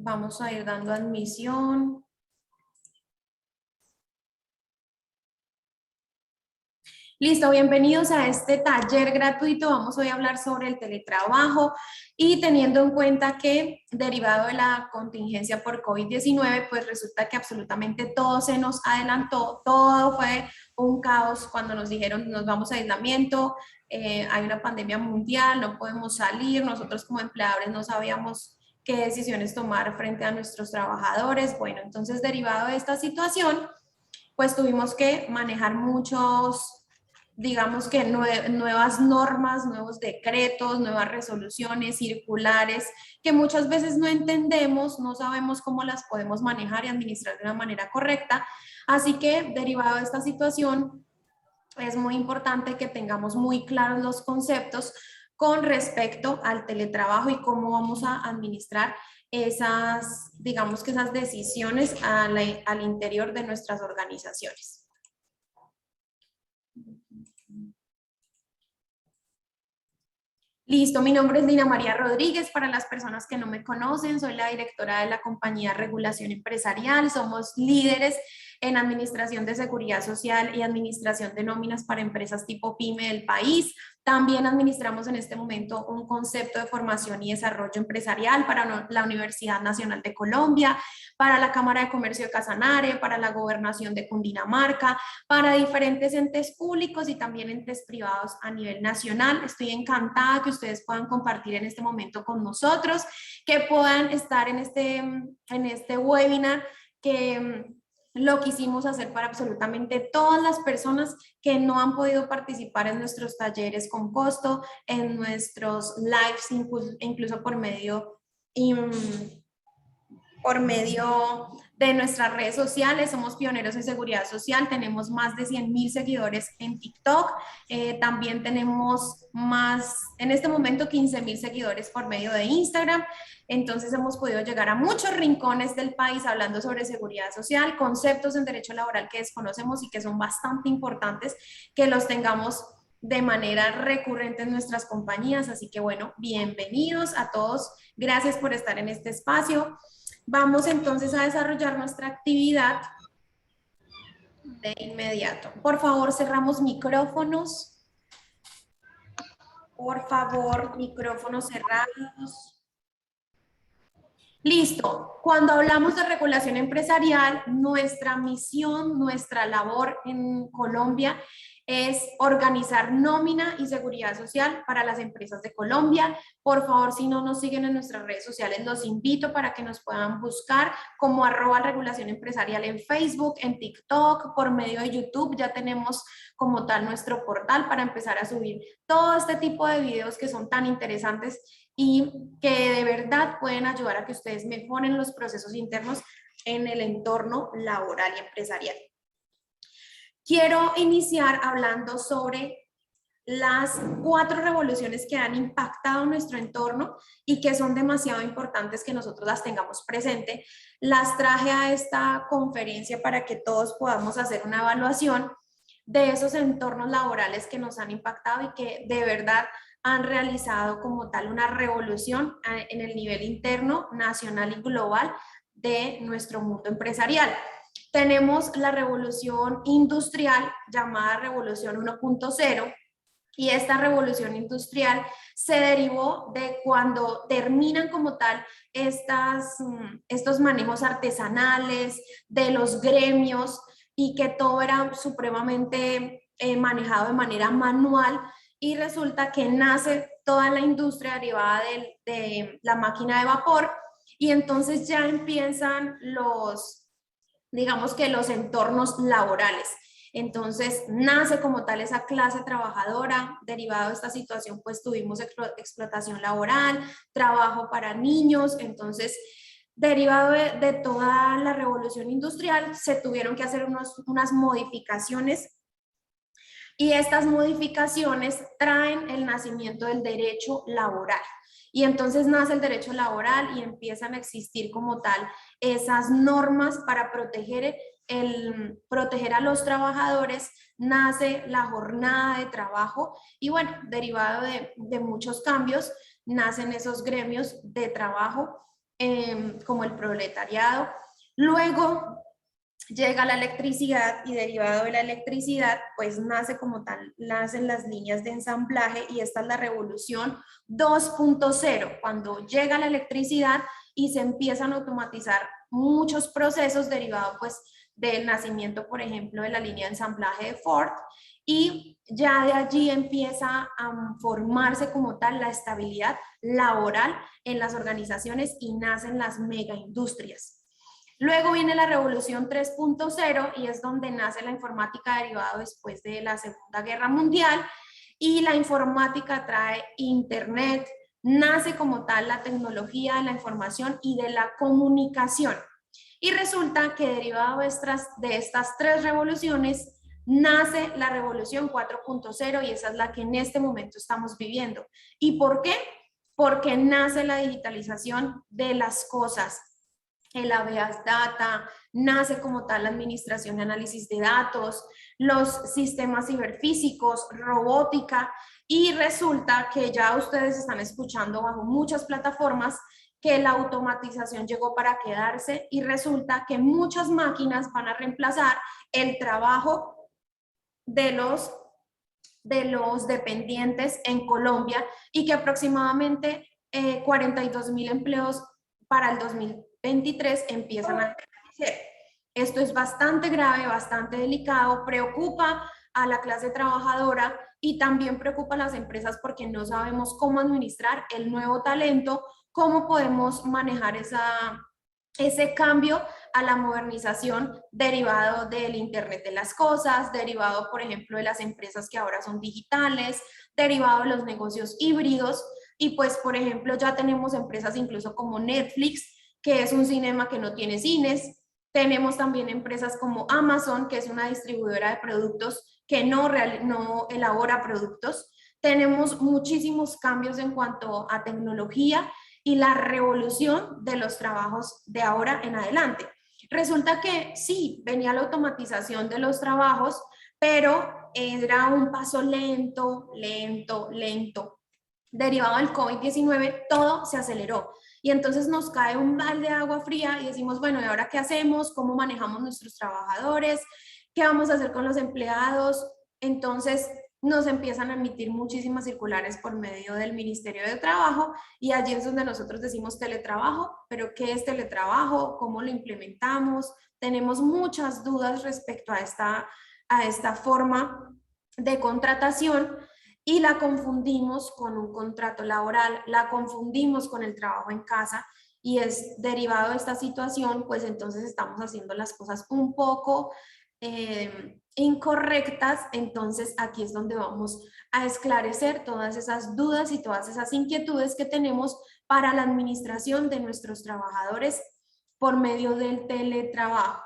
Vamos a ir dando admisión. Listo, bienvenidos a este taller gratuito. Vamos hoy a hablar sobre el teletrabajo y teniendo en cuenta que derivado de la contingencia por COVID-19, pues resulta que absolutamente todo se nos adelantó, todo fue un caos cuando nos dijeron nos vamos a aislamiento, hay una pandemia mundial, no podemos salir, nosotros como empleadores no sabíamos qué decisiones tomar frente a nuestros trabajadores. Bueno, entonces derivado de esta situación, pues tuvimos que manejar muchos, digamos que nuevas normas, nuevos decretos, nuevas resoluciones, circulares, que muchas veces no entendemos, no sabemos cómo las podemos manejar y administrar de una manera correcta. Así que derivado de esta situación, es muy importante que tengamos muy claros los conceptos con respecto al teletrabajo y cómo vamos a administrar esas, digamos que esas decisiones al interior de nuestras organizaciones. Listo, mi nombre es Lina María Rodríguez. Para las personas que no me conocen, soy la directora de la compañía Regulación Empresarial. Somos líderes en administración de seguridad social y administración de nóminas para empresas tipo PYME del país. También administramos en este momento un concepto de formación y desarrollo empresarial para la Universidad Nacional de Colombia, para la Cámara de Comercio de Casanare, para la Gobernación de Cundinamarca, para diferentes entes públicos y también entes privados a nivel nacional. Estoy encantada que ustedes puedan compartir en este momento con nosotros, que puedan estar en este webinar, que lo quisimos hacer para absolutamente todas las personas que no han podido participar en nuestros talleres con costo, en nuestros lives, incluso por medio de nuestras redes sociales. Somos pioneros en seguridad social, tenemos más de 100,000 seguidores en TikTok, también tenemos en este momento 15,000 seguidores por medio de Instagram. Entonces hemos podido llegar a muchos rincones del país hablando sobre seguridad social, conceptos en derecho laboral que desconocemos y que son bastante importantes que los tengamos de manera recurrente en nuestras compañías. Así que bueno, bienvenidos a todos, gracias por estar en este espacio. Vamos entonces a desarrollar nuestra actividad de inmediato. Por favor, cerramos micrófonos. Por favor, micrófonos cerrados. Listo. Cuando hablamos de regulación empresarial, nuestra misión, nuestra labor en Colombia es organizar nómina y seguridad social para las empresas de Colombia. Por favor, si no nos siguen en nuestras redes sociales, los invito para que nos puedan buscar como @regulación empresarial en Facebook, en TikTok, por medio de YouTube. Ya tenemos como tal nuestro portal para empezar a subir todo este tipo de videos que son tan interesantes y que de verdad pueden ayudar a que ustedes mejoren los procesos internos en el entorno laboral y empresarial. Quiero iniciar hablando sobre las 4 revoluciones que han impactado nuestro entorno y que son demasiado importantes que nosotros las tengamos presente. Las traje a esta conferencia para que todos podamos hacer una evaluación de esos entornos laborales que nos han impactado y que de verdad han realizado como tal una revolución en el nivel interno, nacional y global de nuestro mundo empresarial. Tenemos la revolución industrial llamada Revolución 1.0, y esta revolución industrial se derivó de cuando terminan como tal estos manejos artesanales de los gremios y que todo era supremamente manejado de manera manual, y resulta que nace toda la industria derivada de la máquina de vapor, y entonces ya empiezan digamos que los entornos laborales. Entonces nace como tal esa clase trabajadora. Derivado de esta situación, pues tuvimos explotación laboral, trabajo para niños. Entonces, derivado de toda la revolución industrial, se tuvieron que hacer unas modificaciones, y estas modificaciones traen el nacimiento del derecho laboral. Y entonces nace el derecho laboral y empiezan a existir como tal esas normas para proteger a los trabajadores. Nace la jornada de trabajo y bueno, derivado de muchos cambios, nacen esos gremios de trabajo como el proletariado. Luego llega la electricidad y derivado de la electricidad, pues nace como tal, nacen las líneas de ensamblaje y esta es la revolución 2.0, cuando llega la electricidad y se empiezan a automatizar muchos procesos derivados pues del nacimiento, por ejemplo, de la línea de ensamblaje de Ford, y ya de allí empieza a formarse como tal la estabilidad laboral en las organizaciones y nacen las megaindustrias. Luego viene la revolución 3.0 y es donde nace la informática derivada después de la Segunda Guerra Mundial, y la informática trae internet, nace como tal la tecnología de la información y de la comunicación. Y resulta que derivado de estas tres revoluciones nace la revolución 4.0 y esa es la que en este momento estamos viviendo. ¿Y por qué? Porque nace la digitalización de las cosas, el habeas data, nace como tal la administración y análisis de datos, los sistemas ciberfísicos, robótica, y resulta que ya ustedes están escuchando bajo muchas plataformas que la automatización llegó para quedarse y resulta que muchas máquinas van a reemplazar el trabajo de los dependientes en Colombia y que aproximadamente 42.000 empleos para el 2023 empiezan a crecer. Esto es bastante grave, bastante delicado, preocupa a la clase trabajadora y también preocupa a las empresas porque no sabemos cómo administrar el nuevo talento, cómo podemos manejar ese cambio a la modernización derivado del Internet de las cosas, derivado, por ejemplo, de las empresas que ahora son digitales, derivado de los negocios híbridos. Y pues, por ejemplo, ya tenemos empresas incluso como Netflix, que es un cinema que no tiene cines. Tenemos también empresas como Amazon, que es una distribuidora de productos que no elabora productos. Tenemos muchísimos cambios en cuanto a tecnología y la revolución de los trabajos de ahora en adelante. Resulta que sí, venía la automatización de los trabajos, pero era un paso lento, lento, lento. Derivado del COVID-19, todo se aceleró. Y entonces nos cae un balde de agua fría y decimos, bueno, ¿y ahora qué hacemos? ¿Cómo manejamos nuestros trabajadores? ¿Qué vamos a hacer con los empleados? Entonces nos empiezan a emitir muchísimas circulares por medio del Ministerio de Trabajo y allí es donde nosotros decimos teletrabajo, pero ¿qué es teletrabajo? ¿Cómo lo implementamos? Tenemos muchas dudas respecto a esta forma de contratación y la confundimos con un contrato laboral, la confundimos con el trabajo en casa y es derivado de esta situación, pues entonces estamos haciendo las cosas un poco incorrectas. Entonces aquí es donde vamos a esclarecer todas esas dudas y todas esas inquietudes que tenemos para la administración de nuestros trabajadores por medio del teletrabajo.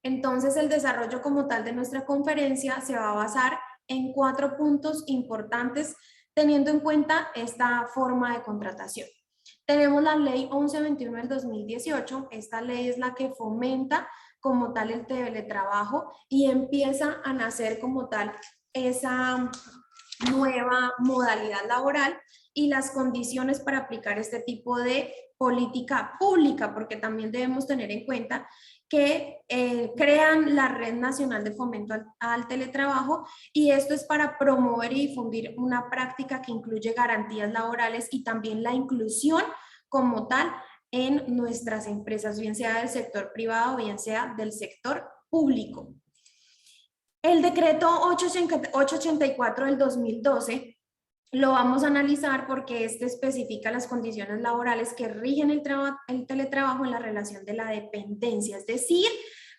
Entonces el desarrollo como tal de nuestra conferencia se va a basar en 4 puntos importantes teniendo en cuenta esta forma de contratación. Tenemos la ley 1121 del 2018, esta ley es la que fomenta como tal el teletrabajo y empieza a nacer como tal esa nueva modalidad laboral y las condiciones para aplicar este tipo de política pública, porque también debemos tener en cuenta que crean la Red Nacional de Fomento al Teletrabajo y esto es para promover y difundir una práctica que incluye garantías laborales y también la inclusión como tal en nuestras empresas, bien sea del sector privado, bien sea del sector público. El decreto 884 del 2012 lo vamos a analizar porque este especifica las condiciones laborales que rigen el teletrabajo en la relación de la dependencia, es decir,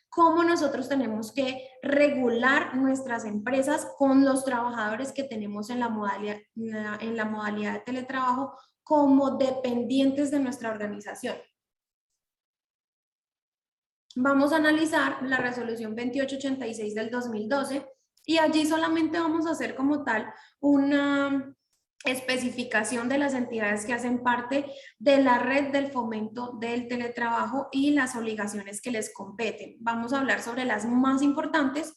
cómo nosotros tenemos que regular nuestras empresas con los trabajadores que tenemos en la modalidad de teletrabajo como dependientes de nuestra organización. Vamos a analizar la resolución 2886 del 2012 y allí solamente vamos a hacer como tal una especificación de las entidades que hacen parte de la red del fomento del teletrabajo y las obligaciones que les competen. Vamos a hablar sobre las más importantes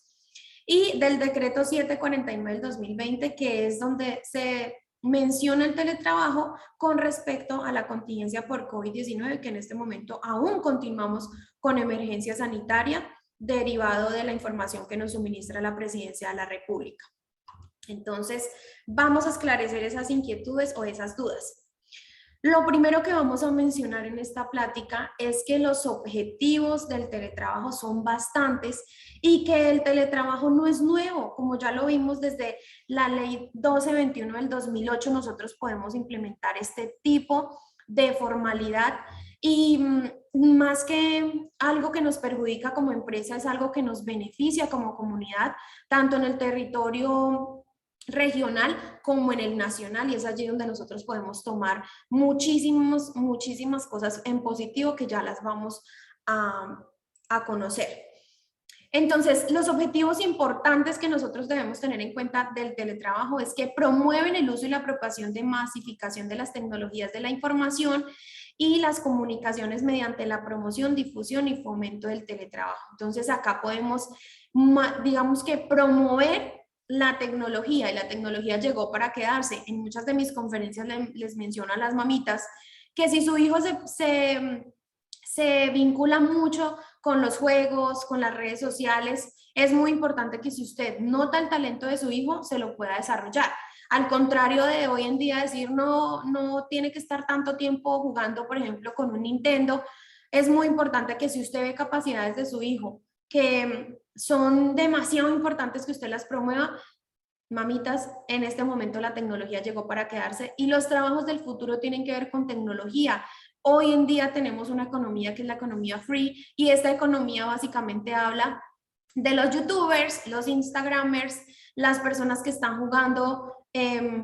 y del decreto 749 del 2020, que es donde se menciona el teletrabajo con respecto a la contingencia por COVID-19, que en este momento aún continuamos con emergencia sanitaria derivado de la información que nos suministra la Presidencia de la República. Entonces, vamos a esclarecer esas inquietudes o esas dudas. Lo primero que vamos a mencionar en esta plática es que los objetivos del teletrabajo son bastantes y que el teletrabajo no es nuevo, como ya lo vimos desde la ley 1221 del 2008, nosotros podemos implementar este tipo de formalidad y más que algo que nos perjudica como empresa, es algo que nos beneficia como comunidad, tanto en el territorio regional como en el nacional, y es allí donde nosotros podemos tomar muchísimas cosas en positivo que ya las vamos a conocer. Entonces, los objetivos importantes que nosotros debemos tener en cuenta del teletrabajo es que promueven el uso y la propagación de masificación de las tecnologías de la información y las comunicaciones mediante la promoción, difusión y fomento del teletrabajo. Entonces, acá podemos, digamos que promover la tecnología, y la tecnología llegó para quedarse. En muchas de mis conferencias les menciono a las mamitas que si su hijo se vincula mucho con los juegos, con las redes sociales, es muy importante que si usted nota el talento de su hijo, se lo pueda desarrollar. Al contrario de hoy en día decir no tiene que estar tanto tiempo jugando, por ejemplo, con un Nintendo, es muy importante que si usted ve capacidades de su hijo que son demasiado importantes que usted las promueva, mamitas, en este momento la tecnología llegó para quedarse y los trabajos del futuro tienen que ver con tecnología. Hoy en día tenemos una economía que es la economía free y esta economía básicamente habla de los youtubers, los instagramers, las personas que están jugando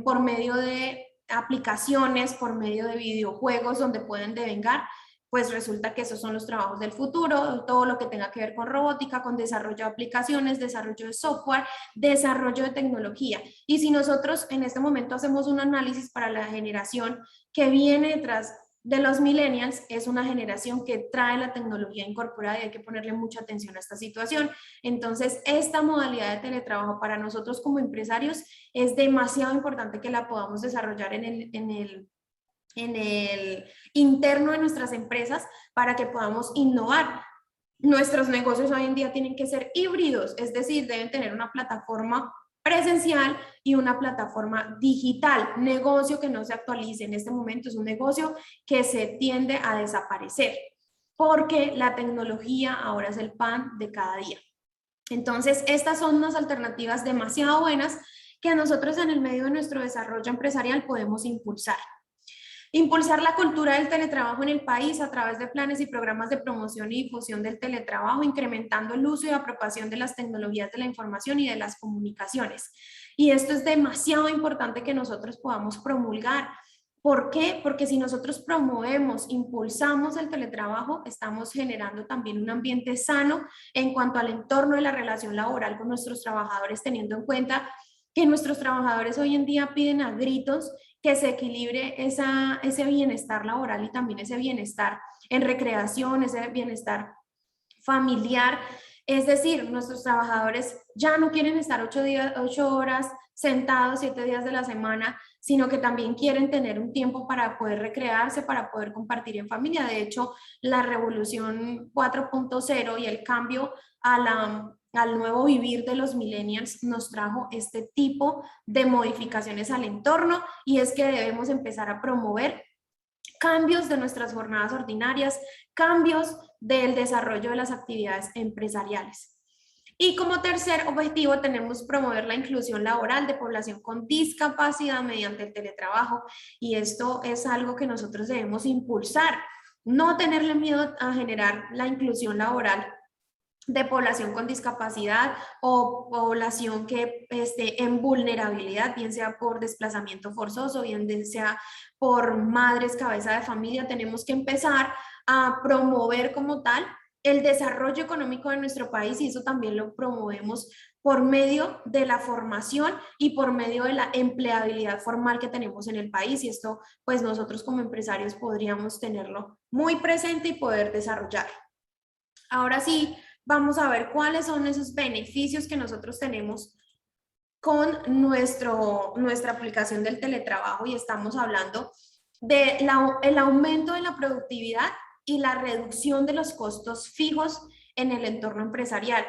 por medio de aplicaciones, por medio de videojuegos donde pueden devengar. Pues resulta que esos son los trabajos del futuro, todo lo que tenga que ver con robótica, con desarrollo de aplicaciones, desarrollo de software, desarrollo de tecnología. Y si nosotros en este momento hacemos un análisis para la generación que viene detrás de los millennials, es una generación que trae la tecnología incorporada y hay que ponerle mucha atención a esta situación. Entonces, esta modalidad de teletrabajo para nosotros como empresarios es demasiado importante que la podamos desarrollar en el interno de nuestras empresas para que podamos innovar. Nuestros negocios hoy en día tienen que ser híbridos, es decir, deben tener una plataforma presencial y una plataforma digital. Negocio que no se actualice en este momento es un negocio que se tiende a desaparecer porque la tecnología ahora es el pan de cada día. Entonces, estas son unas alternativas demasiado buenas que nosotros en el medio de nuestro desarrollo empresarial podemos impulsar. Impulsar la cultura del teletrabajo en el país a través de planes y programas de promoción y difusión del teletrabajo, incrementando el uso y apropiación de las tecnologías de la información y de las comunicaciones. Y esto es demasiado importante que nosotros podamos promulgar. ¿Por qué? Porque si nosotros promovemos, impulsamos el teletrabajo, estamos generando también un ambiente sano en cuanto al entorno de la relación laboral con nuestros trabajadores, teniendo en cuenta que nuestros trabajadores hoy en día piden a gritos que se equilibre ese bienestar laboral y también ese bienestar en recreación, ese bienestar familiar. Es decir, nuestros trabajadores ya no quieren estar 8 horas sentados 7 días de la semana, sino que también quieren tener un tiempo para poder recrearse, para poder compartir en familia. De hecho, la revolución 4.0 y el cambio al nuevo vivir de los millennials nos trajo este tipo de modificaciones al entorno, y es que debemos empezar a promover cambios de nuestras jornadas ordinarias, cambios del desarrollo de las actividades empresariales. Y como tercer objetivo tenemos promover la inclusión laboral de población con discapacidad mediante el teletrabajo, y esto es algo que nosotros debemos impulsar, no tenerle miedo a generar la inclusión laboral de población con discapacidad o población que esté en vulnerabilidad, bien sea por desplazamiento forzoso, bien sea por madres cabeza de familia. Tenemos que empezar a promover como tal el desarrollo económico de nuestro país, y eso también lo promovemos por medio de la formación y por medio de la empleabilidad formal que tenemos en el país, y esto pues nosotros como empresarios podríamos tenerlo muy presente y poder desarrollar. Ahora sí, vamos a ver cuáles son esos beneficios que nosotros tenemos con nuestra aplicación del teletrabajo y estamos hablando de el aumento de la productividad y la reducción de los costos fijos en el entorno empresarial.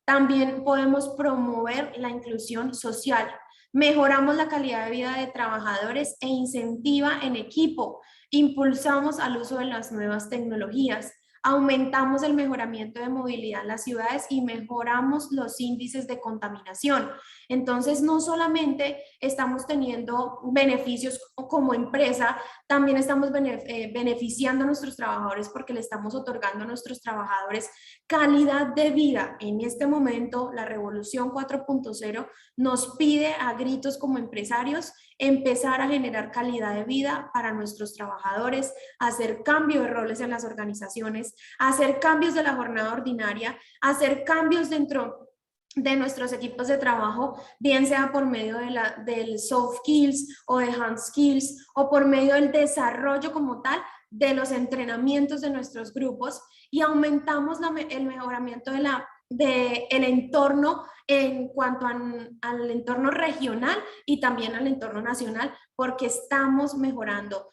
También podemos promover la inclusión social. Mejoramos la calidad de vida de trabajadores e incentiva en equipo. Impulsamos al uso de las nuevas tecnologías. Aumentamos el mejoramiento de movilidad en las ciudades y mejoramos los índices de contaminación. Entonces, no solamente estamos teniendo beneficios como empresa, también estamos beneficiando a nuestros trabajadores porque le estamos otorgando a nuestros trabajadores calidad de vida. En este momento, la revolución 4.0 nos pide a gritos como empresarios empezar a generar calidad de vida para nuestros trabajadores, hacer cambio de roles en las organizaciones, hacer cambios de la jornada ordinaria, hacer cambios dentro de nuestros equipos de trabajo, bien sea por medio del soft skills o de hard skills o por medio del desarrollo como tal de los entrenamientos de nuestros grupos, y aumentamos el mejoramiento del entorno en cuanto al entorno regional y también al entorno nacional, porque estamos mejorando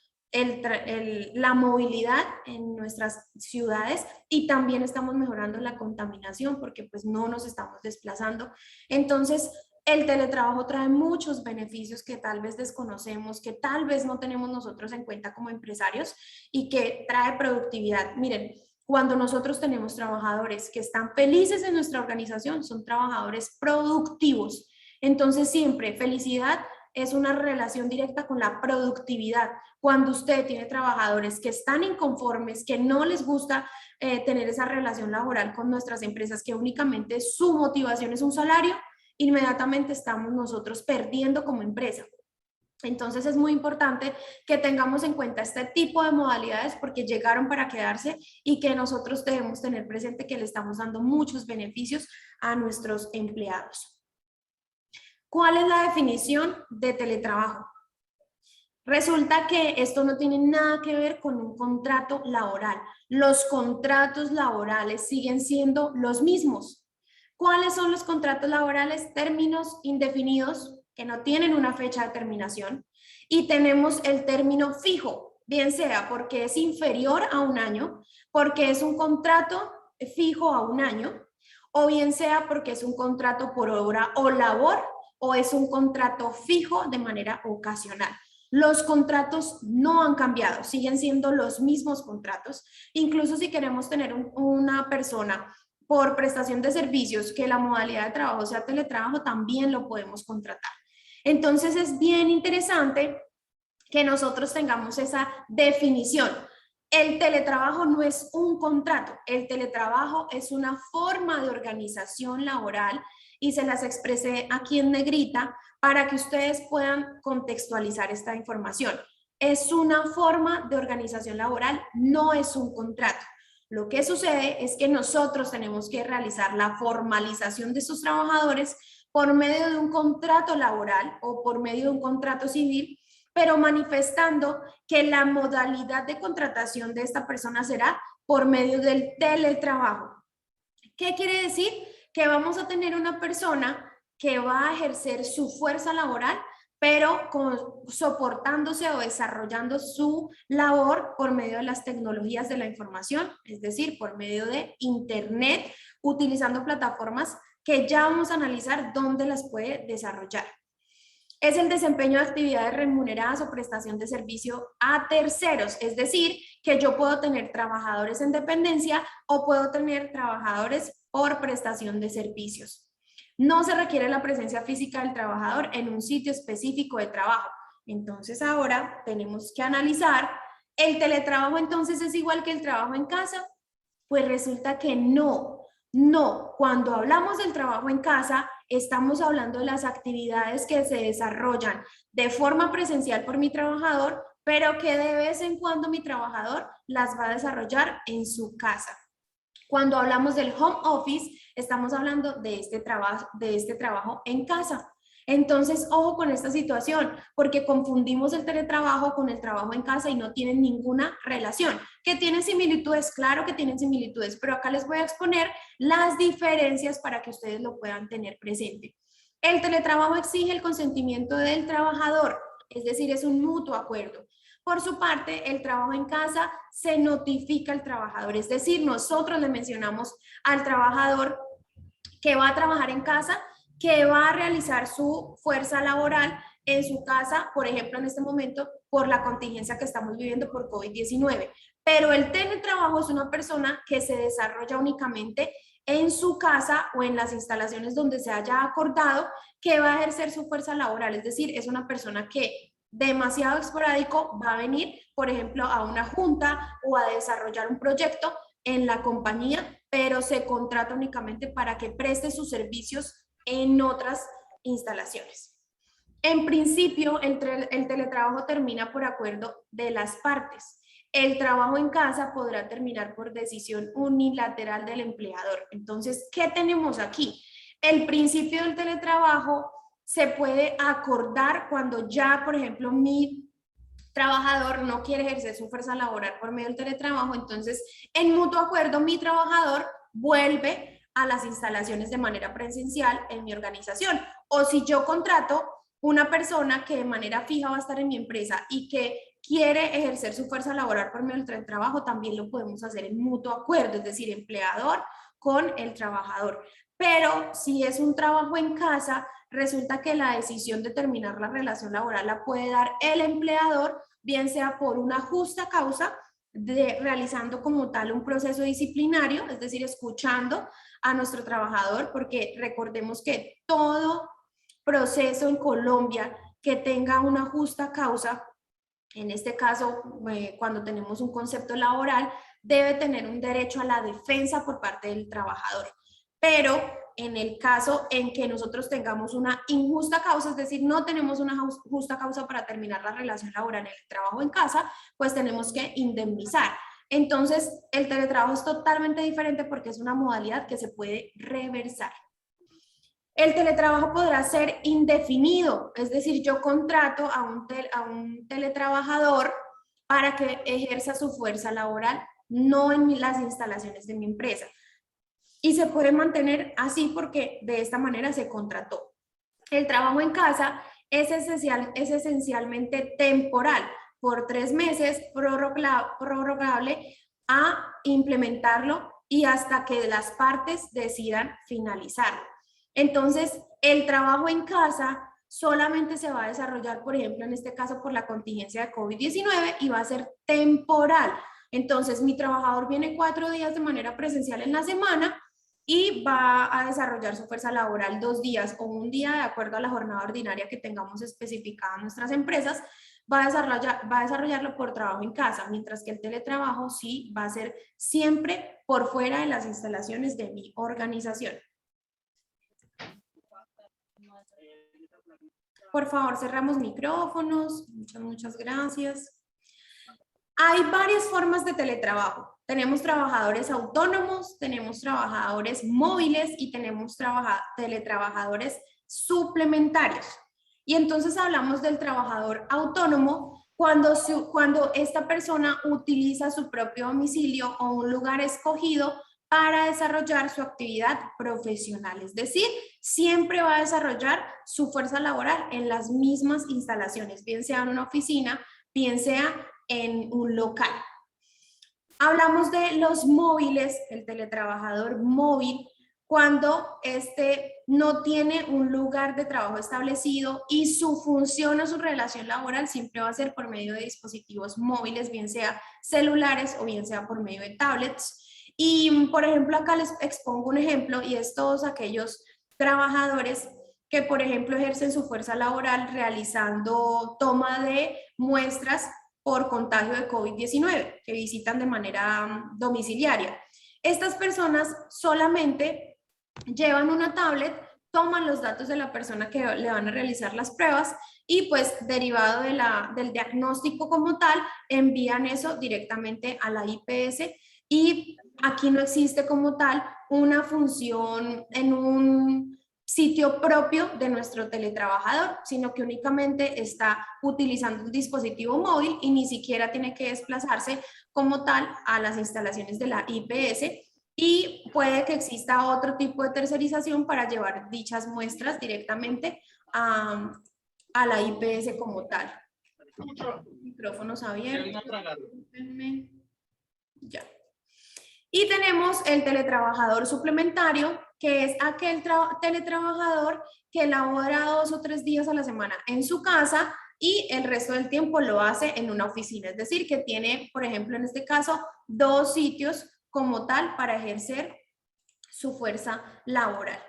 la movilidad en nuestras ciudades y también estamos mejorando la contaminación porque pues no nos estamos desplazando. Entonces, el teletrabajo trae muchos beneficios que tal vez desconocemos, que tal vez no tenemos nosotros en cuenta como empresarios y que trae productividad. Miren, cuando nosotros tenemos trabajadores que están felices en nuestra organización, son trabajadores productivos. Entonces, siempre felicidad es una relación directa con la productividad. Cuando usted tiene trabajadores que están inconformes, que no les gusta tener esa relación laboral con nuestras empresas, que únicamente su motivación es un salario, inmediatamente estamos nosotros perdiendo como empresa. Entonces es muy importante que tengamos en cuenta este tipo de modalidades porque llegaron para quedarse y que nosotros debemos tener presente que le estamos dando muchos beneficios a nuestros empleados. ¿Cuál es la definición de teletrabajo? Resulta que esto no tiene nada que ver con un contrato laboral. Los contratos laborales siguen siendo los mismos. ¿Cuáles son los contratos laborales? Términos indefinidos que no tienen una fecha de terminación, y tenemos el término fijo, bien sea porque es inferior a un año, porque es un contrato fijo a un año, o bien sea porque es un contrato por obra o labor, o es un contrato fijo de manera ocasional. Los contratos no han cambiado, siguen siendo los mismos contratos. Incluso si queremos tener una persona por prestación de servicios que la modalidad de trabajo sea teletrabajo, también lo podemos contratar. Entonces es bien interesante que nosotros tengamos esa definición. El teletrabajo no es un contrato, el teletrabajo es una forma de organización laboral y se las expresé aquí en negrita para que ustedes puedan contextualizar esta información. Es una forma de organización laboral, no es un contrato. Lo que sucede es que nosotros tenemos que realizar la formalización de sus trabajadores por medio de un contrato laboral o por medio de un contrato civil, pero manifestando que la modalidad de contratación de esta persona será por medio del teletrabajo. ¿Qué quiere decir? Que vamos a tener una persona que va a ejercer su fuerza laboral, pero soportándose o desarrollando su labor por medio de las tecnologías de la información, es decir, por medio de Internet, utilizando plataformas que ya vamos a analizar dónde las puede desarrollar. Es el desempeño de actividades remuneradas o prestación de servicio a terceros, es decir, que yo puedo tener trabajadores en dependencia o puedo tener trabajadores por prestación de servicios. No se requiere la presencia física del trabajador en un sitio específico de trabajo. Entonces ahora tenemos que analizar, ¿el teletrabajo entonces es igual que el trabajo en casa? Pues resulta que no. No, cuando hablamos del trabajo en casa, estamos hablando de las actividades que se desarrollan de forma presencial por mi trabajador, pero que de vez en cuando mi trabajador las va a desarrollar en su casa. Cuando hablamos del home office, estamos hablando de este trabajo en casa. Entonces, ojo con esta situación, porque confundimos el teletrabajo con el trabajo en casa y no tienen ninguna relación. ¿Que tienen similitudes? Claro que tienen similitudes, pero acá les voy a exponer las diferencias para que ustedes lo puedan tener presente. El teletrabajo exige el consentimiento del trabajador, es decir, es un mutuo acuerdo. Por su parte, el trabajo en casa se notifica al trabajador, es decir, nosotros le mencionamos al trabajador que va a trabajar en casa, que va a realizar su fuerza laboral en su casa, por ejemplo, en este momento, por la contingencia que estamos viviendo por COVID-19. Pero el teletrabajo es una persona que se desarrolla únicamente en su casa o en las instalaciones donde se haya acordado que va a ejercer su fuerza laboral. Es decir, es una persona que demasiado esporádico va a venir, por ejemplo, a una junta o a desarrollar un proyecto en la compañía, pero se contrata únicamente para que preste sus servicios en otras instalaciones. En principio, el teletrabajo termina por acuerdo de las partes. El trabajo en casa podrá terminar por decisión unilateral del empleador. Entonces, ¿qué tenemos aquí? El principio del teletrabajo se puede acordar cuando ya, por ejemplo, mi trabajador no quiere ejercer su fuerza laboral por medio del teletrabajo, entonces en mutuo acuerdo mi trabajador vuelve a las instalaciones de manera presencial en mi organización. O si yo contrato una persona que de manera fija va a estar en mi empresa y que quiere ejercer su fuerza laboral por medio del teletrabajo, también lo podemos hacer en mutuo acuerdo, es decir, empleador con el trabajador. Pero si es un trabajo en casa, resulta que la decisión de terminar la relación laboral la puede dar el empleador, bien sea por una justa causa, realizando como tal un proceso disciplinario, es decir, escuchando a nuestro trabajador, porque recordemos que todo proceso en Colombia que tenga una justa causa, en este caso, cuando tenemos un concepto laboral, debe tener un derecho a la defensa por parte del trabajador. Pero en el caso en que nosotros tengamos una injusta causa, es decir, no tenemos una justa causa para terminar la relación laboral en el trabajo en casa, pues tenemos que indemnizar. Entonces, el teletrabajo es totalmente diferente porque es una modalidad que se puede reversar. El teletrabajo podrá ser indefinido, es decir, yo contrato a un teletrabajador para que ejerza su fuerza laboral, no en las instalaciones de mi empresa. Y se puede mantener así porque de esta manera se contrató. El trabajo en casa es esencialmente temporal, por 3 meses, prorrogable a implementarlo y hasta que las partes decidan finalizarlo. Entonces, el trabajo en casa solamente se va a desarrollar, por ejemplo, en este caso por la contingencia de COVID-19 y va a ser temporal. Entonces, mi trabajador viene 4 días de manera presencial en la semana y va a desarrollar su fuerza laboral 2 días o 1 día de acuerdo a la jornada ordinaria que tengamos especificada en nuestras empresas, va a desarrollarlo por trabajo en casa, mientras que el teletrabajo sí va a ser siempre por fuera de las instalaciones de mi organización. Por favor, cerramos micrófonos. Muchas gracias. Hay varias formas de teletrabajo. Tenemos trabajadores autónomos, tenemos trabajadores móviles y tenemos teletrabajadores suplementarios. Y entonces hablamos del trabajador autónomo cuando esta persona utiliza su propio domicilio o un lugar escogido para desarrollar su actividad profesional. Es decir, siempre va a desarrollar su fuerza laboral en las mismas instalaciones, bien sea en una oficina, bien sea en un local. Hablamos de los móviles, el teletrabajador móvil, cuando no tiene un lugar de trabajo establecido y su función o su relación laboral siempre va a ser por medio de dispositivos móviles, bien sea celulares o bien sea por medio de tablets. Y, por ejemplo, acá les expongo un ejemplo y es todos aquellos trabajadores que, por ejemplo, ejercen su fuerza laboral realizando toma de muestras por contagio de COVID-19, que visitan de manera domiciliaria. Estas personas solamente llevan una tablet, toman los datos de la persona que le van a realizar las pruebas y pues derivado del diagnóstico como tal, envían eso directamente a la IPS y aquí no existe como tal una función en un sitio propio de nuestro teletrabajador, sino que únicamente está utilizando un dispositivo móvil y ni siquiera tiene que desplazarse como tal a las instalaciones de la IPS y puede que exista otro tipo de tercerización para llevar dichas muestras directamente a la IPS como tal. Micrófonos abiertos. Ya. Y tenemos el teletrabajador suplementario, que es aquel teletrabajador que labora 2 o 3 días a la semana en su casa y el resto del tiempo lo hace en una oficina. Es decir, que tiene, por ejemplo, en este caso, 2 sitios como tal para ejercer su fuerza laboral.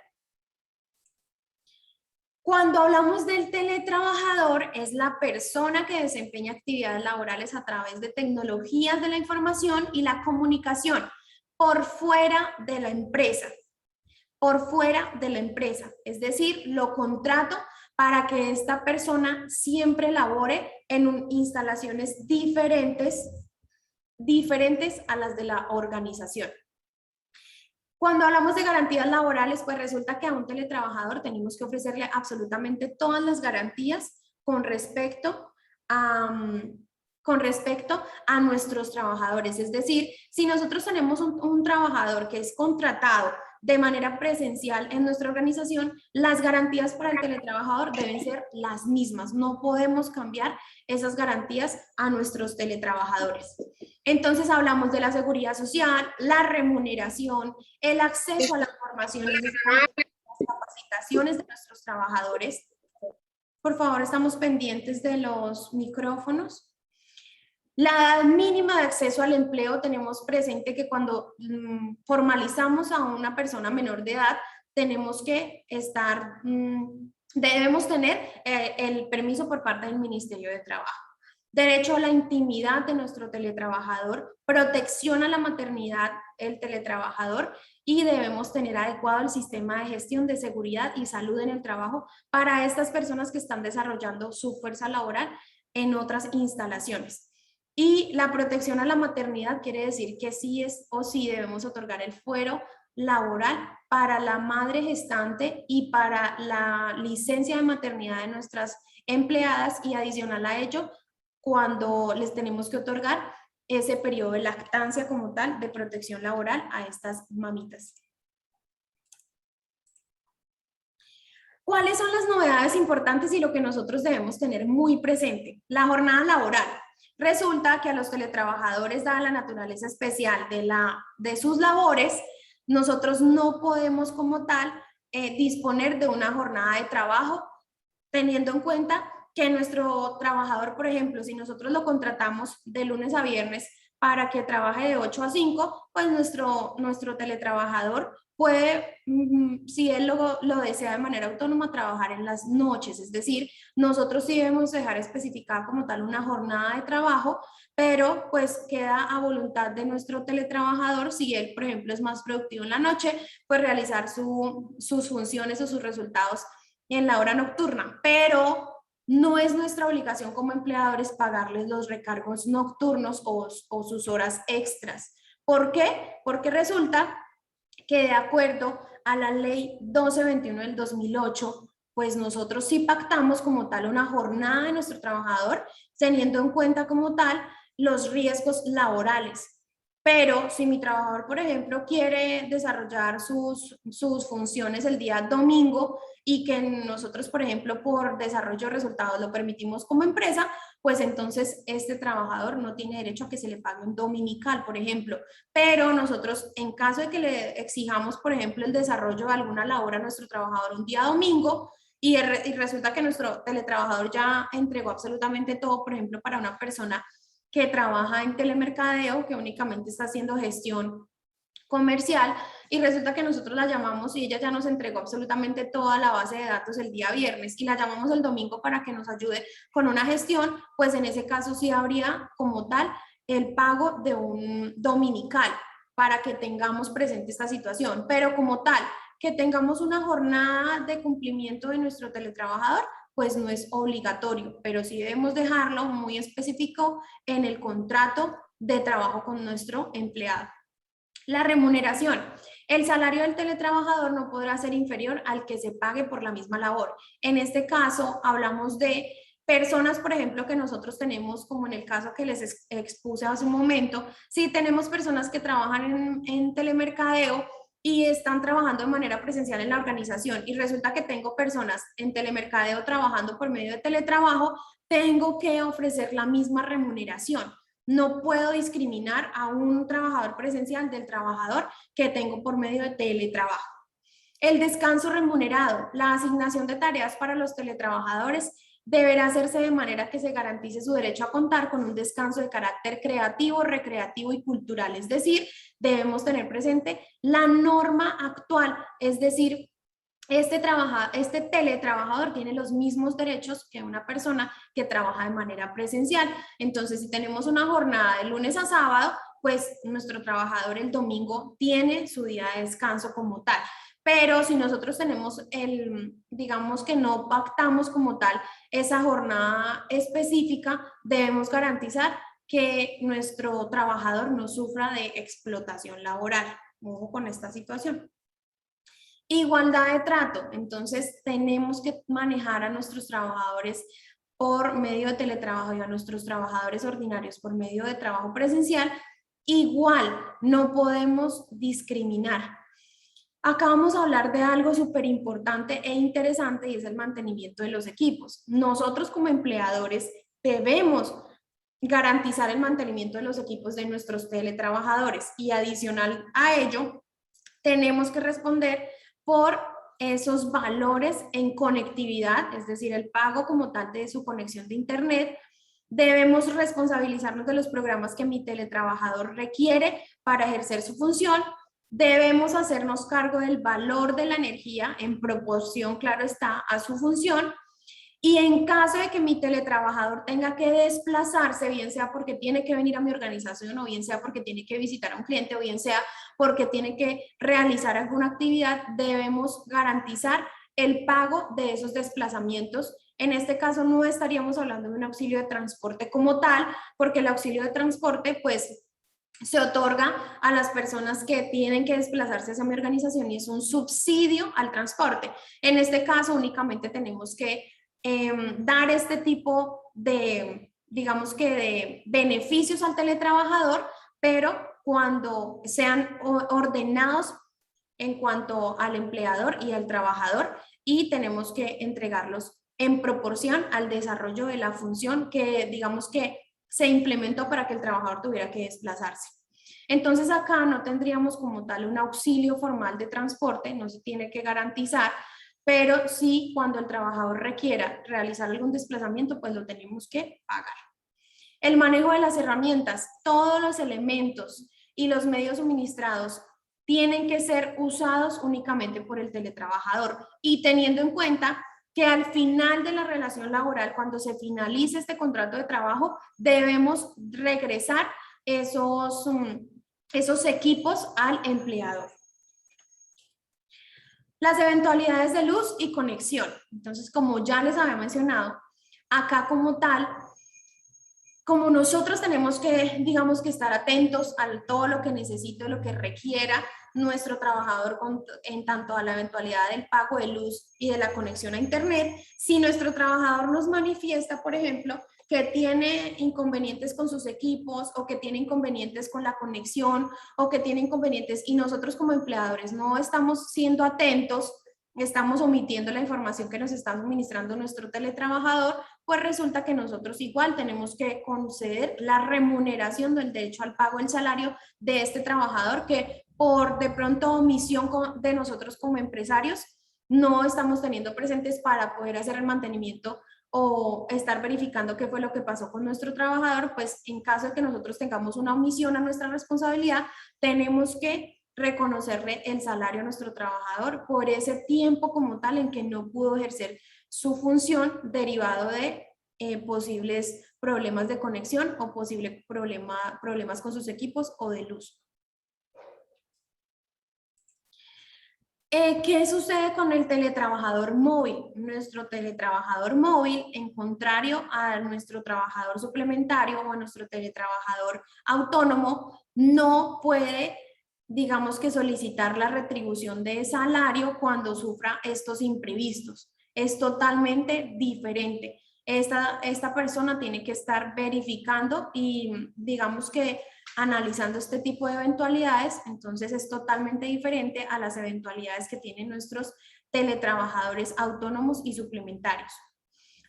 Cuando hablamos del teletrabajador, es la persona que desempeña actividades laborales a través de tecnologías de la información y la comunicación por fuera de la empresa. Por fuera de la empresa. Es decir, lo contrato para que esta persona siempre labore en instalaciones diferentes a las de la organización. Cuando hablamos de garantías laborales, pues resulta que a un teletrabajador tenemos que ofrecerle absolutamente todas las garantías con respecto a nuestros trabajadores. Es decir, si nosotros tenemos un trabajador que es contratado de manera presencial en nuestra organización, las garantías para el teletrabajador deben ser las mismas. No podemos cambiar esas garantías a nuestros teletrabajadores. Entonces hablamos de la seguridad social, la remuneración, el acceso a la formación, las capacitaciones de nuestros trabajadores. Por favor, estamos pendientes de los micrófonos. La edad mínima de acceso al empleo, tenemos presente que cuando formalizamos a una persona menor de edad, tenemos que debemos tener el permiso por parte del Ministerio de Trabajo. Derecho a la intimidad de nuestro teletrabajador, protección a la maternidad, el teletrabajador, y debemos tener adecuado el sistema de gestión de seguridad y salud en el trabajo para estas personas que están desarrollando su fuerza laboral en otras instalaciones. Y la protección a la maternidad quiere decir que sí es o sí debemos otorgar el fuero laboral para la madre gestante y para la licencia de maternidad de nuestras empleadas, y adicional a ello, cuando les tenemos que otorgar ese periodo de lactancia como tal de protección laboral a estas mamitas. ¿Cuáles son las novedades importantes y lo que nosotros debemos tener muy presente? La jornada laboral. Resulta que a los teletrabajadores, dada la naturaleza especial de sus labores, nosotros no podemos como tal disponer de una jornada de trabajo, teniendo en cuenta que nuestro trabajador, por ejemplo, si nosotros lo contratamos de lunes a viernes para que trabaje de 8 a 5, pues nuestro teletrabajador puede, si él lo desea de manera autónoma, trabajar en las noches. Es decir, nosotros sí debemos dejar especificada como tal una jornada de trabajo, pero pues queda a voluntad de nuestro teletrabajador, si él, por ejemplo, es más productivo en la noche, pues realizar sus funciones o sus resultados en la hora nocturna. Pero no es nuestra obligación como empleadores pagarles los recargos nocturnos o sus horas extras. ¿Por qué? Porque resulta que de acuerdo a la ley 1221 del 2008, pues nosotros sí pactamos como tal una jornada de nuestro trabajador, teniendo en cuenta como tal los riesgos laborales. Pero si mi trabajador, por ejemplo, quiere desarrollar sus funciones el día domingo y que nosotros, por ejemplo, por desarrollo de resultados lo permitimos como empresa, pues entonces este trabajador no tiene derecho a que se le pague un dominical, por ejemplo. Pero nosotros, en caso de que le exijamos, por ejemplo, el desarrollo de alguna labor a nuestro trabajador un día domingo, y resulta que nuestro teletrabajador ya entregó absolutamente todo, por ejemplo, para una persona que trabaja en telemercadeo, que únicamente está haciendo gestión comercial, y resulta que nosotros la llamamos y ella ya nos entregó absolutamente toda la base de datos el día viernes y la llamamos el domingo para que nos ayude con una gestión, pues en ese caso sí habría como tal el pago de un dominical para que tengamos presente esta situación. Pero como tal, que tengamos una jornada de cumplimiento de nuestro teletrabajador, pues no es obligatorio, pero sí debemos dejarlo muy específico en el contrato de trabajo con nuestro empleado. La remuneración. El salario del teletrabajador no podrá ser inferior al que se pague por la misma labor. En este caso, hablamos de Personas, por ejemplo, que nosotros tenemos, como en el caso que les expuse hace un momento, si tenemos personas que trabajan en telemercadeo y están trabajando de manera presencial en la organización y resulta que tengo personas en telemercadeo trabajando por medio de teletrabajo, tengo que ofrecer la misma remuneración. No puedo discriminar a un trabajador presencial del trabajador que tengo por medio de teletrabajo. El descanso remunerado, la asignación de tareas para los teletrabajadores deberá hacerse de manera que se garantice su derecho a contar con un descanso de carácter creativo, recreativo y cultural. Es decir, debemos tener presente la norma actual, es decir, este teletrabajador tiene los mismos derechos que una persona que trabaja de manera presencial. Entonces, si tenemos una jornada de lunes a sábado, pues nuestro trabajador el domingo tiene su día de descanso como tal. Pero si nosotros tenemos digamos que no pactamos como tal esa jornada específica, debemos garantizar que nuestro trabajador no sufra de explotación laboral. Ojo con esta situación. Igualdad de trato, entonces tenemos que manejar a nuestros trabajadores por medio de teletrabajo y a nuestros trabajadores ordinarios por medio de trabajo presencial. Igual, no podemos discriminar. Acá vamos a hablar de algo súper importante e interesante y es el mantenimiento de los equipos. Nosotros como empleadores debemos garantizar el mantenimiento de los equipos de nuestros teletrabajadores y adicional a ello, tenemos que responder por esos valores en conectividad, es decir, el pago como tal de su conexión de internet. Debemos responsabilizarnos de los programas que mi teletrabajador requiere para ejercer su función. Debemos hacernos cargo del valor de la energía en proporción, claro está, a su función. Y en caso de que mi teletrabajador tenga que desplazarse, bien sea porque tiene que venir a mi organización, o bien sea porque tiene que visitar a un cliente, o bien sea porque tiene que realizar alguna actividad, debemos garantizar el pago de esos desplazamientos. En este caso no estaríamos hablando de un auxilio de transporte como tal, porque el auxilio de transporte pues se otorga a las personas que tienen que desplazarse hacia mi organización y es un subsidio al transporte. En este caso únicamente tenemos que dar este tipo de, digamos que de beneficios al teletrabajador, pero cuando sean ordenados en cuanto al empleador y al trabajador y tenemos que entregarlos en proporción al desarrollo de la función que digamos que se implementó para que el trabajador tuviera que desplazarse. Entonces acá no tendríamos como tal un auxilio formal de transporte, no se tiene que garantizar, pero sí cuando el trabajador requiera realizar algún desplazamiento, pues lo tenemos que pagar. El manejo de las herramientas, todos los elementos y los medios suministrados tienen que ser usados únicamente por el teletrabajador y teniendo en cuenta que al final de la relación laboral, cuando se finalice este contrato de trabajo, debemos regresar esos equipos al empleador. Las eventualidades de luz y conexión. Entonces, como ya les había mencionado, acá como tal, como nosotros tenemos que, digamos que estar atentos a todo lo que necesite, lo que requiera nuestro trabajador en tanto a la eventualidad del pago de luz y de la conexión a internet, si nuestro trabajador nos manifiesta, por ejemplo, que tiene inconvenientes con sus equipos o que tiene inconvenientes con la conexión o que tiene inconvenientes y nosotros como empleadores no estamos siendo atentos, estamos omitiendo la información que nos está suministrando nuestro teletrabajador, pues resulta que nosotros igual tenemos que conceder la remuneración del derecho al pago del salario de este trabajador que por de pronto omisión de nosotros como empresarios no estamos teniendo presentes para poder hacer el mantenimiento o estar verificando qué fue lo que pasó con nuestro trabajador, pues en caso de que nosotros tengamos una omisión a nuestra responsabilidad, tenemos que reconocerle el salario a nuestro trabajador por ese tiempo como tal en que no pudo ejercer su función derivado de posibles problemas de conexión o posibles problemas con sus equipos o de luz. ¿Qué sucede con el teletrabajador móvil? Nuestro teletrabajador móvil, en contrario a nuestro trabajador suplementario o a nuestro teletrabajador autónomo, no puede, digamos que solicitar la retribución de salario cuando sufra estos imprevistos. Es totalmente diferente. Esta persona tiene que estar verificando y digamos que analizando este tipo de eventualidades. Entonces es totalmente diferente a las eventualidades que tienen nuestros teletrabajadores autónomos y suplementarios.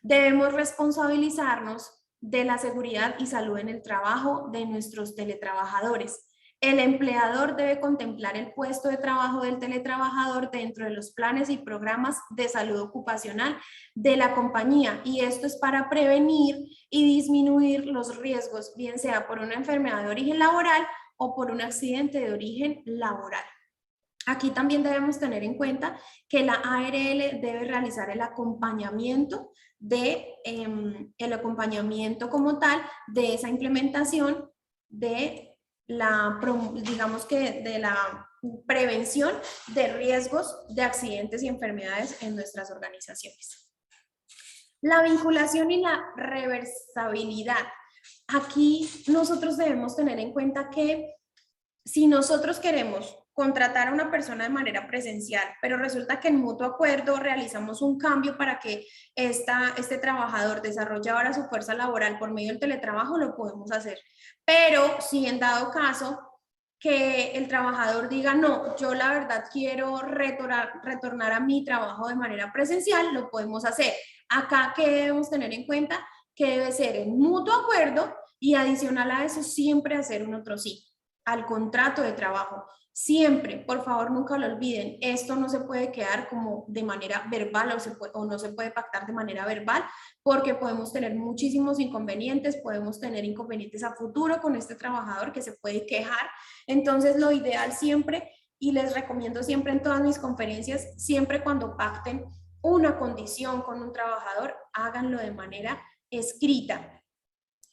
Debemos responsabilizarnos de la seguridad y salud en el trabajo de nuestros teletrabajadores. El empleador debe contemplar el puesto de trabajo del teletrabajador dentro de los planes y programas de salud ocupacional de la compañía, y esto es para prevenir y disminuir los riesgos, bien sea por una enfermedad de origen laboral o por un accidente de origen laboral. Aquí también debemos tener en cuenta que la ARL debe realizar el acompañamiento como tal de esa implementación de la, digamos que de la prevención de riesgos de accidentes y enfermedades en nuestras organizaciones. La vinculación y la reversibilidad. Aquí nosotros debemos tener en cuenta que si nosotros queremos contratar a una persona de manera presencial, pero resulta que en mutuo acuerdo realizamos un cambio para que este trabajador desarrolle ahora su fuerza laboral por medio del teletrabajo, lo podemos hacer. Pero si en dado caso que el trabajador diga, no, yo la verdad quiero retornar a mi trabajo de manera presencial, lo podemos hacer. Acá, ¿qué debemos tener en cuenta? Que debe ser en mutuo acuerdo y adicional a eso siempre hacer un otro sí al contrato de trabajo. Siempre, por favor, nunca lo olviden, esto no se puede quedar como de manera verbal o no se puede pactar de manera verbal, porque podemos tener muchísimos inconvenientes, podemos tener inconvenientes a futuro con este trabajador que se puede quejar. Entonces, lo ideal siempre, y les recomiendo siempre en todas mis conferencias, siempre cuando pacten una condición con un trabajador, háganlo de manera escrita.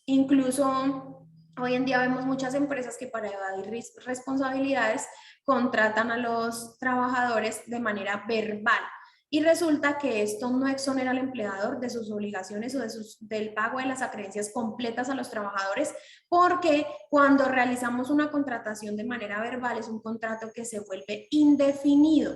Incluso hoy en día vemos muchas empresas que para evadir responsabilidades contratan a los trabajadores de manera verbal, y resulta que esto no exonera al empleador de sus obligaciones o del pago de las acreencias completas a los trabajadores, porque cuando realizamos una contratación de manera verbal es un contrato que se vuelve indefinido.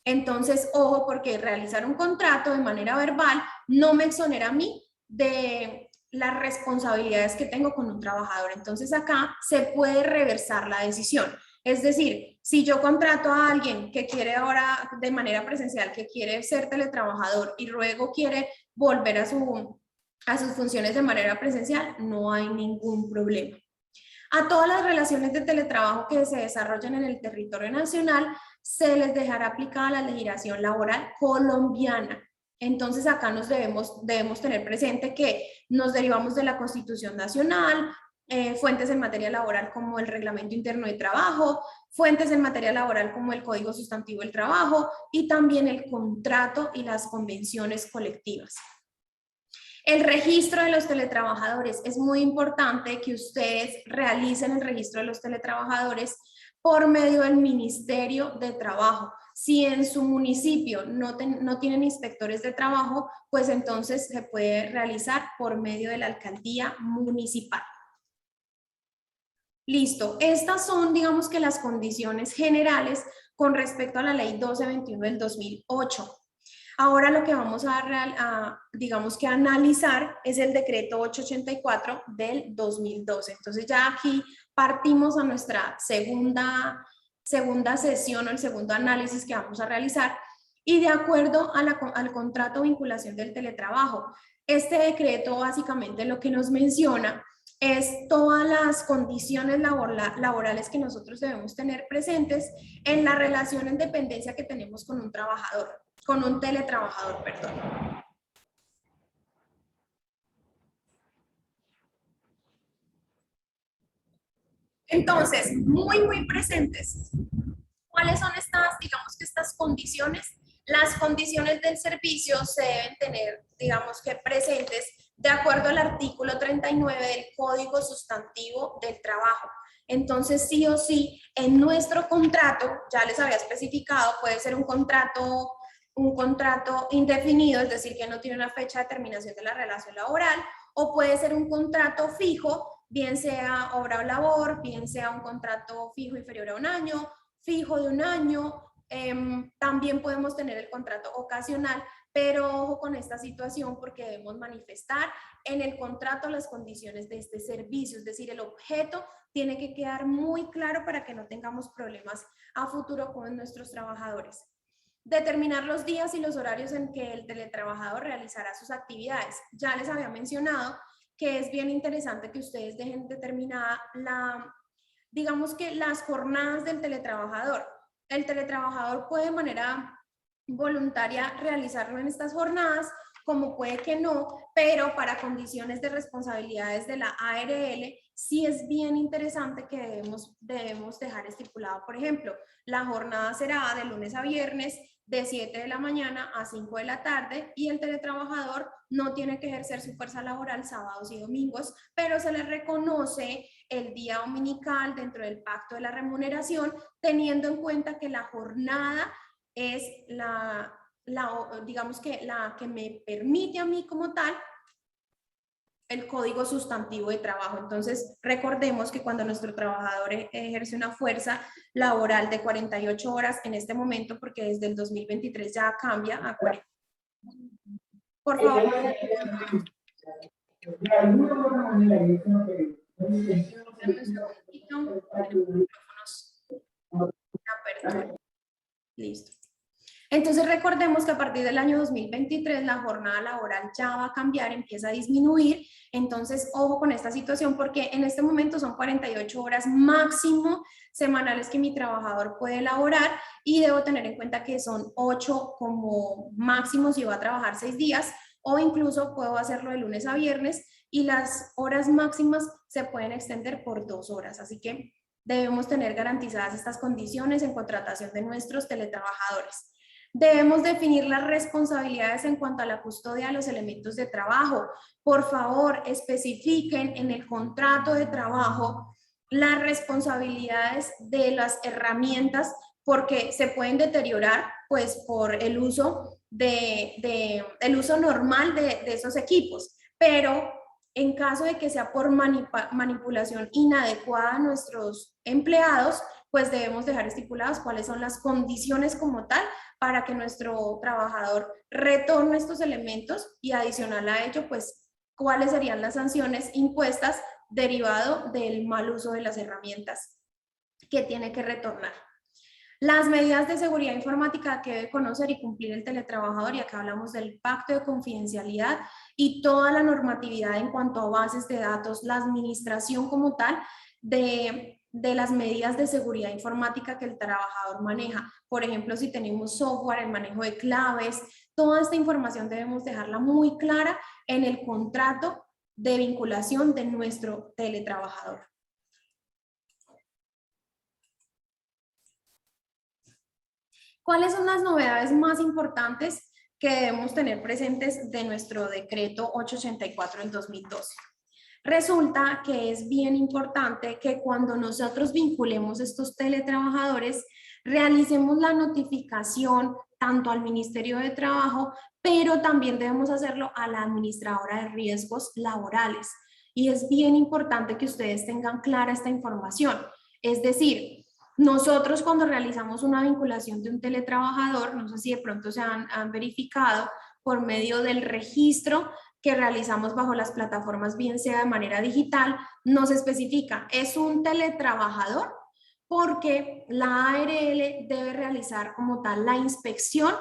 Entonces, ojo, porque realizar un contrato de manera verbal no me exonera a mí de las responsabilidades que tengo con un trabajador. Entonces acá se puede reversar la decisión. Es decir, si yo contrato a alguien que quiere ahora de manera presencial, que quiere ser teletrabajador y luego quiere volver a sus funciones de manera presencial, no hay ningún problema. A todas las relaciones de teletrabajo que se desarrollan en el territorio nacional se les dejará aplicada la legislación laboral colombiana. Entonces acá debemos tener presente que nos derivamos de la Constitución Nacional, fuentes en materia laboral como el Reglamento Interno de Trabajo, fuentes en materia laboral como el Código Sustantivo del Trabajo y también el contrato y las convenciones colectivas. El registro de los teletrabajadores. Es muy importante que ustedes realicen el registro de los teletrabajadores por medio del Ministerio de Trabajo. Si en su municipio no tienen inspectores de trabajo, pues entonces se puede realizar por medio de la alcaldía municipal. Listo, estas son, digamos que las condiciones generales con respecto a la ley 1221 del 2008. Ahora lo que vamos digamos que analizar es el decreto 884 del 2012. Entonces ya aquí partimos a nuestra segunda sesión o el segundo análisis que vamos a realizar, y de acuerdo al contrato de vinculación del teletrabajo. Este decreto básicamente lo que nos menciona es todas las condiciones laborales que nosotros debemos tener presentes en la relación en dependencia que tenemos con un trabajador, con un teletrabajador, perdón. Entonces, muy presentes. ¿Cuáles son estas, digamos que estas condiciones? Las condiciones del servicio se deben tener, digamos que presentes, de acuerdo al artículo 39 del Código Sustantivo del Trabajo. Entonces, sí o sí, en nuestro contrato, ya les había especificado, puede ser un contrato indefinido, es decir, que no tiene una fecha de terminación de la relación laboral, o puede ser un contrato fijo, bien sea obra o labor, bien sea un contrato fijo inferior a un año, fijo de un año. También podemos tener el contrato ocasional, pero ojo con esta situación porque debemos manifestar en el contrato las condiciones de este servicio, es decir, el objeto tiene que quedar muy claro para que no tengamos problemas a futuro con nuestros trabajadores. Determinar los días y los horarios en que el teletrabajador realizará sus actividades. Ya les había mencionado que es bien interesante que ustedes dejen determinada digamos que las jornadas del teletrabajador. El teletrabajador puede de manera voluntaria realizarlo en estas jornadas, como puede que no, pero para condiciones de responsabilidades de la ARL, sí es bien interesante que debemos dejar estipulado, por ejemplo, la jornada será de lunes a viernes, de 7 de la mañana a 5 de la tarde, y el teletrabajador no tiene que ejercer su fuerza laboral sábados y domingos, pero se le reconoce el día dominical dentro del pacto de la remuneración, teniendo en cuenta que la jornada es digamos que la que me permite a mí como tal el código sustantivo de trabajo. Entonces, recordemos que cuando nuestro trabajador ejerce una fuerza laboral de 48 horas en este momento, porque desde el 2023 ya cambia a 40. Por favor. Listo. Entonces recordemos que a partir del año 2023 la jornada laboral ya va a cambiar, empieza a disminuir. Entonces ojo con esta situación porque en este momento son 48 horas máximo semanales que mi trabajador puede elaborar y debo tener en cuenta que son 8 como máximo si va a trabajar 6 días o incluso puedo hacerlo de lunes a viernes y las horas máximas se pueden extender por 2 horas. Así que debemos tener garantizadas estas condiciones en contratación de nuestros teletrabajadores. Debemos definir las responsabilidades en cuanto a la custodia de los elementos de trabajo. Por favor, especifiquen en el contrato de trabajo las responsabilidades de las herramientas porque se pueden deteriorar pues por el uso, el uso normal de esos equipos, pero en caso de que sea por manipulación inadecuada a nuestros empleados, pues debemos dejar estipuladas cuáles son las condiciones como tal para que nuestro trabajador retorne estos elementos y adicional a ello, pues cuáles serían las sanciones impuestas derivado del mal uso de las herramientas que tiene que retornar. Las medidas de seguridad informática que debe conocer y cumplir el teletrabajador, y acá hablamos del pacto de confidencialidad y toda la normatividad en cuanto a bases de datos, la administración como tal de las medidas de seguridad informática que el trabajador maneja. Por ejemplo, si tenemos software, el manejo de claves, toda esta información debemos dejarla muy clara en el contrato de vinculación de nuestro teletrabajador. ¿Cuáles son las novedades más importantes que debemos tener presentes de nuestro decreto 884 del 2012? Resulta que es bien importante que cuando nosotros vinculemos estos teletrabajadores, realicemos la notificación tanto al Ministerio de Trabajo, pero también debemos hacerlo a la administradora de riesgos laborales. Y es bien importante que ustedes tengan clara esta información. Es decir, nosotros cuando realizamos una vinculación de un teletrabajador, no sé si de pronto se han verificado por medio del registro que realizamos bajo las plataformas, bien sea de manera digital, nos especifica, es un teletrabajador porque la ARL debe realizar como tal la inspección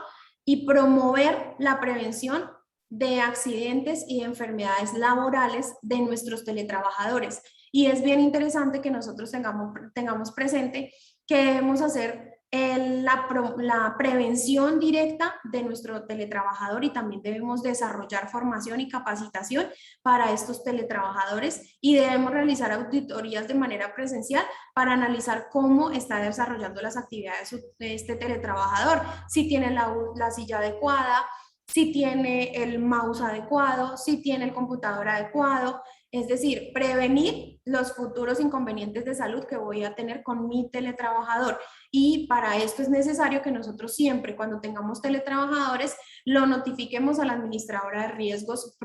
y promover la prevención de accidentes y de enfermedades laborales de nuestros teletrabajadores. Y es bien interesante que nosotros tengamos presente que debemos hacer la prevención directa de nuestro teletrabajador y también debemos desarrollar formación y capacitación para estos teletrabajadores y debemos realizar auditorías de manera presencial para analizar cómo está desarrollando las actividades de este teletrabajador, si tiene la silla adecuada, si tiene el mouse adecuado, si tiene el computador adecuado, es decir, prevenir los futuros inconvenientes de salud que voy a tener con mi teletrabajador. Y para esto es necesario que nosotros siempre, cuando tengamos teletrabajadores, lo notifiquemos a la administradora de riesgos,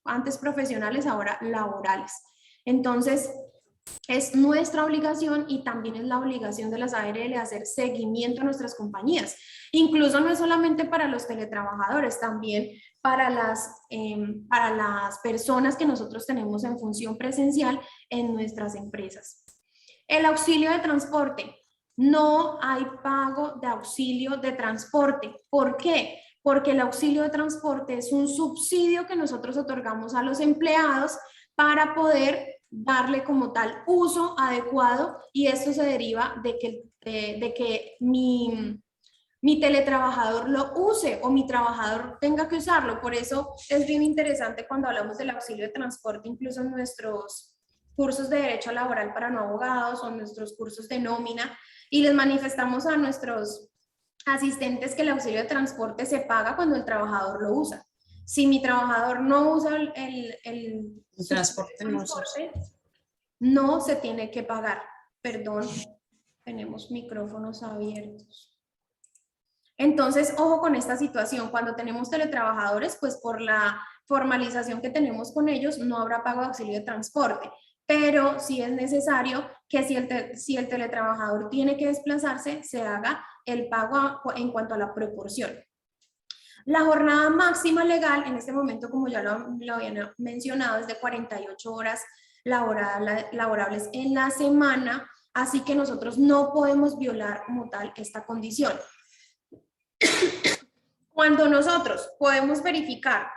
antes profesionales, ahora laborales. Entonces, es nuestra obligación y también es la obligación de las ARL hacer seguimiento a nuestras compañías. Incluso no es solamente para los teletrabajadores, también para las personas que nosotros tenemos en función presencial en nuestras empresas. El auxilio de transporte. No hay pago de auxilio de transporte. ¿Por qué? Porque el auxilio de transporte es un subsidio que nosotros otorgamos a los empleados para poder darle como tal uso adecuado, y esto se deriva de que mi teletrabajador lo use o mi trabajador tenga que usarlo. Por eso es bien interesante cuando hablamos del auxilio de transporte, incluso en nuestros cursos de derecho laboral para no abogados o nuestros cursos de nómina, y les manifestamos a nuestros asistentes que el auxilio de transporte se paga cuando el trabajador lo usa. Si mi trabajador no usa el transporte, no se tiene que pagar. Perdón, tenemos micrófonos abiertos. Entonces, ojo con esta situación. Cuando tenemos teletrabajadores, pues por la formalización que tenemos con ellos, no habrá pago de auxilio de transporte. Pero sí es necesario que si el teletrabajador tiene que desplazarse, se haga el pago en cuanto a la proporción. La jornada máxima legal, en este momento, como ya lo habían mencionado, es de 48 horas laborables en la semana, así que nosotros no podemos violar como tal esta condición. Cuando nosotros podemos verificar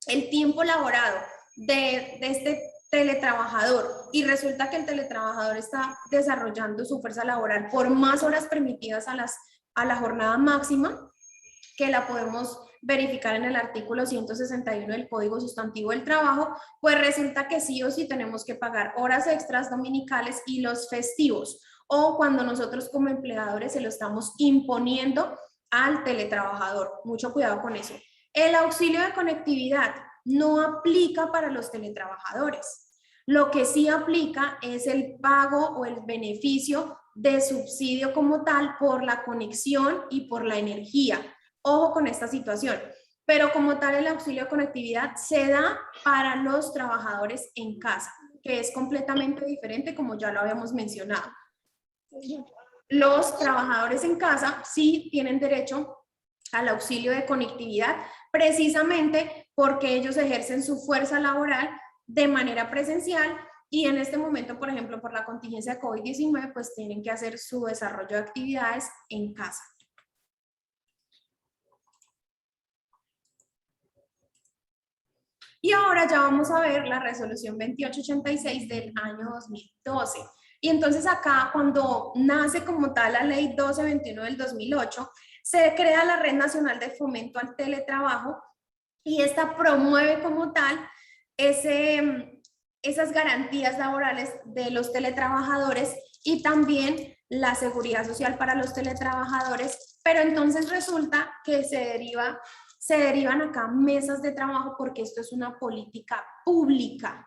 el tiempo laborado de este teletrabajador y resulta que el teletrabajador está desarrollando su fuerza laboral por más horas permitidas a la jornada máxima, que la podemos verificar en el artículo 161 del Código Sustantivo del Trabajo, pues resulta que sí o sí tenemos que pagar horas extras dominicales y los festivos, o cuando nosotros como empleadores se lo estamos imponiendo al teletrabajador. Mucho cuidado con eso. El auxilio de conectividad no aplica para los teletrabajadores. Lo que sí aplica es el pago o el beneficio de subsidio como tal por la conexión y por la energía. Ojo con esta situación. Pero como tal, el auxilio de conectividad se da para los trabajadores en casa, que es completamente diferente, como ya lo habíamos mencionado. Los trabajadores en casa sí tienen derecho al auxilio de conectividad, precisamente porque ellos ejercen su fuerza laboral de manera presencial y en este momento, por ejemplo, por la contingencia de COVID-19, pues tienen que hacer su desarrollo de actividades en casa. Y ahora ya vamos a ver la resolución 2886 del año 2012. Y entonces acá, cuando nace como tal la ley 1221 del 2008, se crea la Red Nacional de Fomento al Teletrabajo y esta promueve como tal esas garantías laborales de los teletrabajadores y también la seguridad social para los teletrabajadores, pero entonces resulta que se derivan acá mesas de trabajo porque esto es una política pública,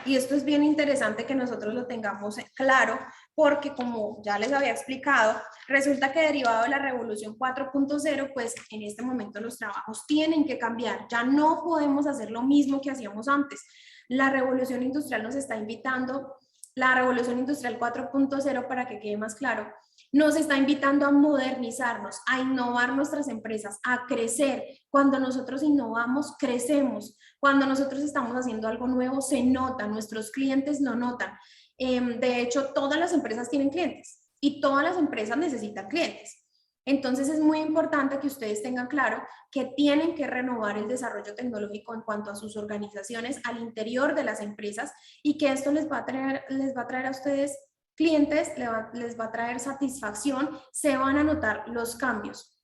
y esto es bien interesante que nosotros lo tengamos claro porque como ya les había explicado, resulta que derivado de la revolución 4.0, pues en este momento los trabajos tienen que cambiar, ya no podemos hacer lo mismo que hacíamos antes. La revolución industrial nos está invitando, la revolución industrial 4.0, para que quede más claro, nos está invitando a modernizarnos, a innovar nuestras empresas, a crecer. Cuando nosotros innovamos, crecemos. Cuando nosotros estamos haciendo algo nuevo, se nota, nuestros clientes lo notan. De hecho, todas las empresas tienen clientes y todas las empresas necesitan clientes. Entonces es muy importante que ustedes tengan claro que tienen que renovar el desarrollo tecnológico en cuanto a sus organizaciones al interior de las empresas y que esto les va a traer a ustedes clientes, les va a traer satisfacción, se van a notar los cambios.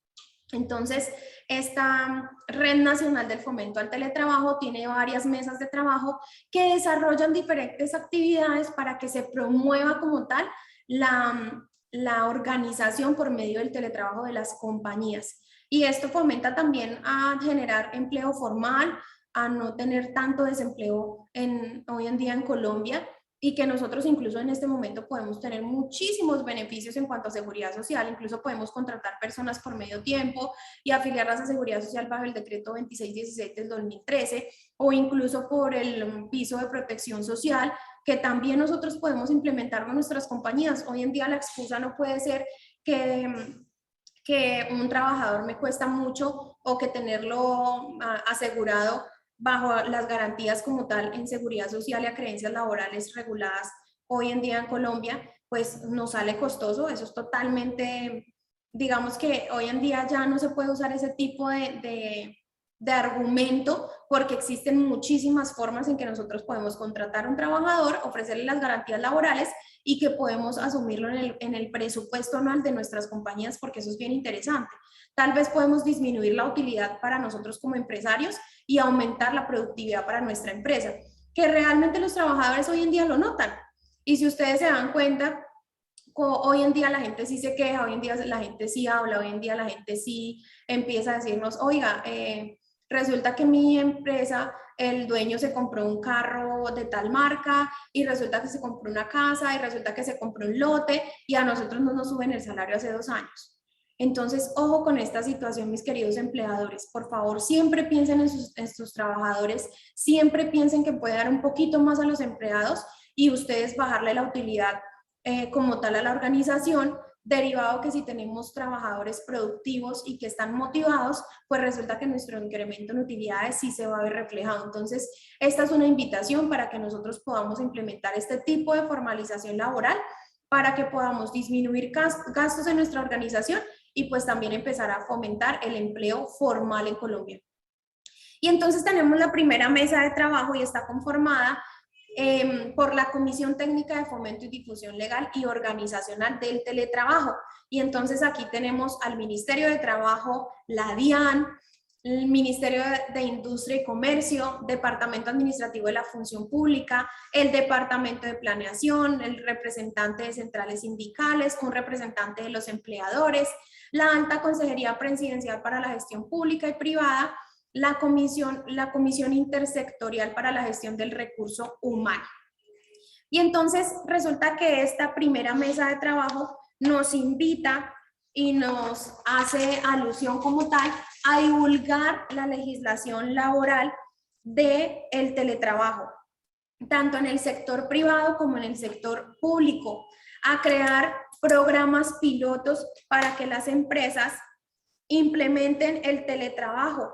Entonces, esta Red Nacional del Fomento al Teletrabajo tiene varias mesas de trabajo que desarrollan diferentes actividades para que se promueva como tal la organización por medio del teletrabajo de las compañías. Y esto fomenta también a generar empleo formal, a no tener tanto desempleo hoy en día en Colombia, y que nosotros incluso en este momento podemos tener muchísimos beneficios en cuanto a seguridad social, incluso podemos contratar personas por medio tiempo y afiliarlas a seguridad social bajo el decreto 2616 del 2013 o incluso por el piso de protección social que también nosotros podemos implementar con nuestras compañías. Hoy en día la excusa no puede ser que un trabajador me cuesta mucho o que tenerlo asegurado bajo las garantías como tal en seguridad social y a creencias laborales reguladas hoy en día en Colombia, pues nos sale costoso. Eso es totalmente, digamos que hoy en día ya no se puede usar ese tipo de argumento, porque existen muchísimas formas en que nosotros podemos contratar a un trabajador, ofrecerle las garantías laborales y que podemos asumirlo en el presupuesto anual de nuestras compañías, porque eso es bien interesante. Tal vez podemos disminuir la utilidad para nosotros como empresarios y aumentar la productividad para nuestra empresa, que realmente los trabajadores hoy en día lo notan. Y si ustedes se dan cuenta, hoy en día la gente sí se queja, hoy en día la gente sí habla, hoy en día la gente sí empieza a decirnos, oiga, resulta que mi empresa, el dueño se compró un carro de tal marca y resulta que se compró una casa y resulta que se compró un lote y a nosotros no nos suben el salario hace 2 años. Entonces, ojo con esta situación, mis queridos empleadores. Por favor, siempre piensen en sus trabajadores, siempre piensen que puede dar un poquito más a los empleados y ustedes bajarle la utilidad como tal a la organización, derivado que si tenemos trabajadores productivos y que están motivados, pues resulta que nuestro incremento en utilidades sí se va a ver reflejado. Entonces, esta es una invitación para que nosotros podamos implementar este tipo de formalización laboral para que podamos disminuir gastos en nuestra organización y pues también empezar a fomentar el empleo formal en Colombia. Y entonces tenemos la primera mesa de trabajo y está conformada por la Comisión Técnica de Fomento y Difusión Legal y Organizacional del Teletrabajo. Y entonces aquí tenemos al Ministerio de Trabajo, la DIAN, el Ministerio de Industria y Comercio, Departamento Administrativo de la Función Pública, el Departamento de Planeación, el representante de centrales sindicales, un representante de los empleadores, la Alta Consejería Presidencial para la Gestión Pública y Privada, la comisión intersectorial para la gestión del recurso humano. Y entonces resulta que esta primera mesa de trabajo nos invita y nos hace alusión como tal a divulgar la legislación laboral del teletrabajo, tanto en el sector privado como en el sector público, a crear programas pilotos para que las empresas implementen el teletrabajo,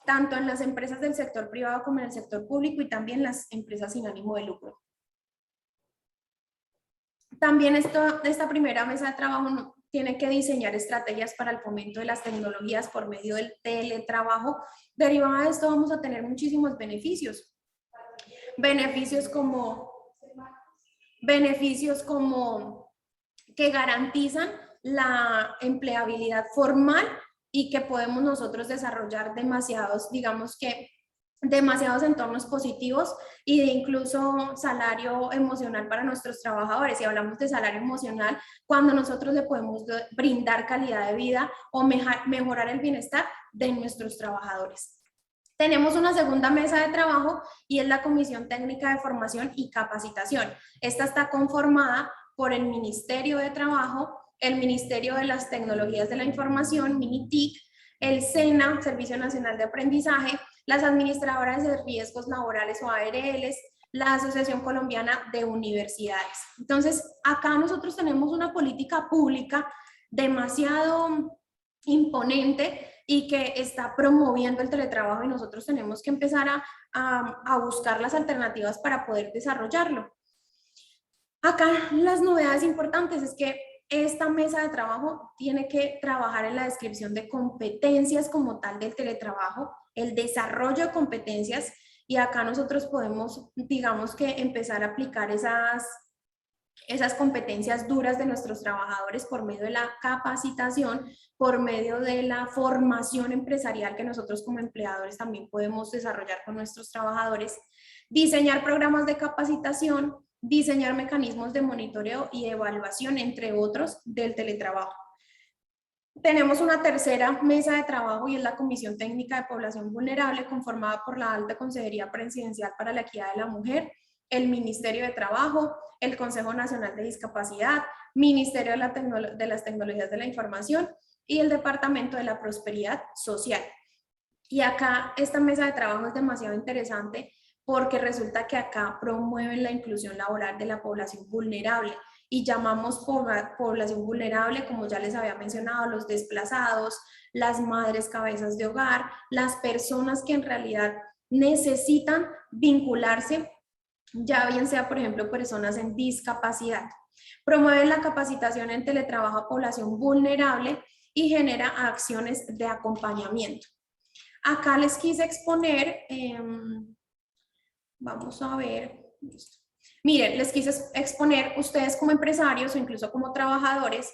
tanto en las empresas del sector privado como en el sector público y también las empresas sin ánimo de lucro. También esta primera mesa de trabajo tiene que diseñar estrategias para el fomento de las tecnologías por medio del teletrabajo. Derivado de esto vamos a tener muchísimos beneficios. Beneficios como que garantizan la empleabilidad formal y que podemos nosotros desarrollar demasiados entornos positivos y de incluso salario emocional para nuestros trabajadores. Y hablamos de salario emocional cuando nosotros le podemos brindar calidad de vida o mejorar el bienestar de nuestros trabajadores. Tenemos una segunda mesa de trabajo y es la Comisión Técnica de Formación y Capacitación. Esta está conformada por el Ministerio de Trabajo, el Ministerio de las Tecnologías de la Información, MINITIC, el SENA, Servicio Nacional de Aprendizaje, las administradoras de riesgos laborales o ARLs, la Asociación Colombiana de Universidades. Entonces, acá nosotros tenemos una política pública demasiado imponente y que está promoviendo el teletrabajo y nosotros tenemos que empezar a buscar las alternativas para poder desarrollarlo. Acá las novedades importantes es que esta mesa de trabajo tiene que trabajar en la descripción de competencias como tal del teletrabajo, el desarrollo de competencias, y acá nosotros podemos, digamos que empezar a aplicar esas competencias duras de nuestros trabajadores por medio de la capacitación, por medio de la formación empresarial que nosotros como empleadores también podemos desarrollar con nuestros trabajadores, diseñar programas de capacitación, diseñar mecanismos de monitoreo y evaluación, entre otros, del teletrabajo. Tenemos una tercera mesa de trabajo y es la Comisión Técnica de Población Vulnerable, conformada por la Alta Consejería Presidencial para la Equidad de la Mujer, el Ministerio de Trabajo, el Consejo Nacional de Discapacidad, Ministerio de las Tecnologías de la Información y el Departamento de la Prosperidad Social. Y acá esta mesa de trabajo es demasiado interesante porque resulta que acá promueven la inclusión laboral de la población vulnerable y llamamos población vulnerable, como ya les había mencionado, los desplazados, las madres cabezas de hogar, las personas que en realidad necesitan vincularse, ya bien sea, por ejemplo, personas en discapacidad. Promueven la capacitación en teletrabajo a población vulnerable y genera acciones de acompañamiento. Acá les quise exponer, vamos a ver, miren, les quise exponer, ustedes como empresarios o incluso como trabajadores,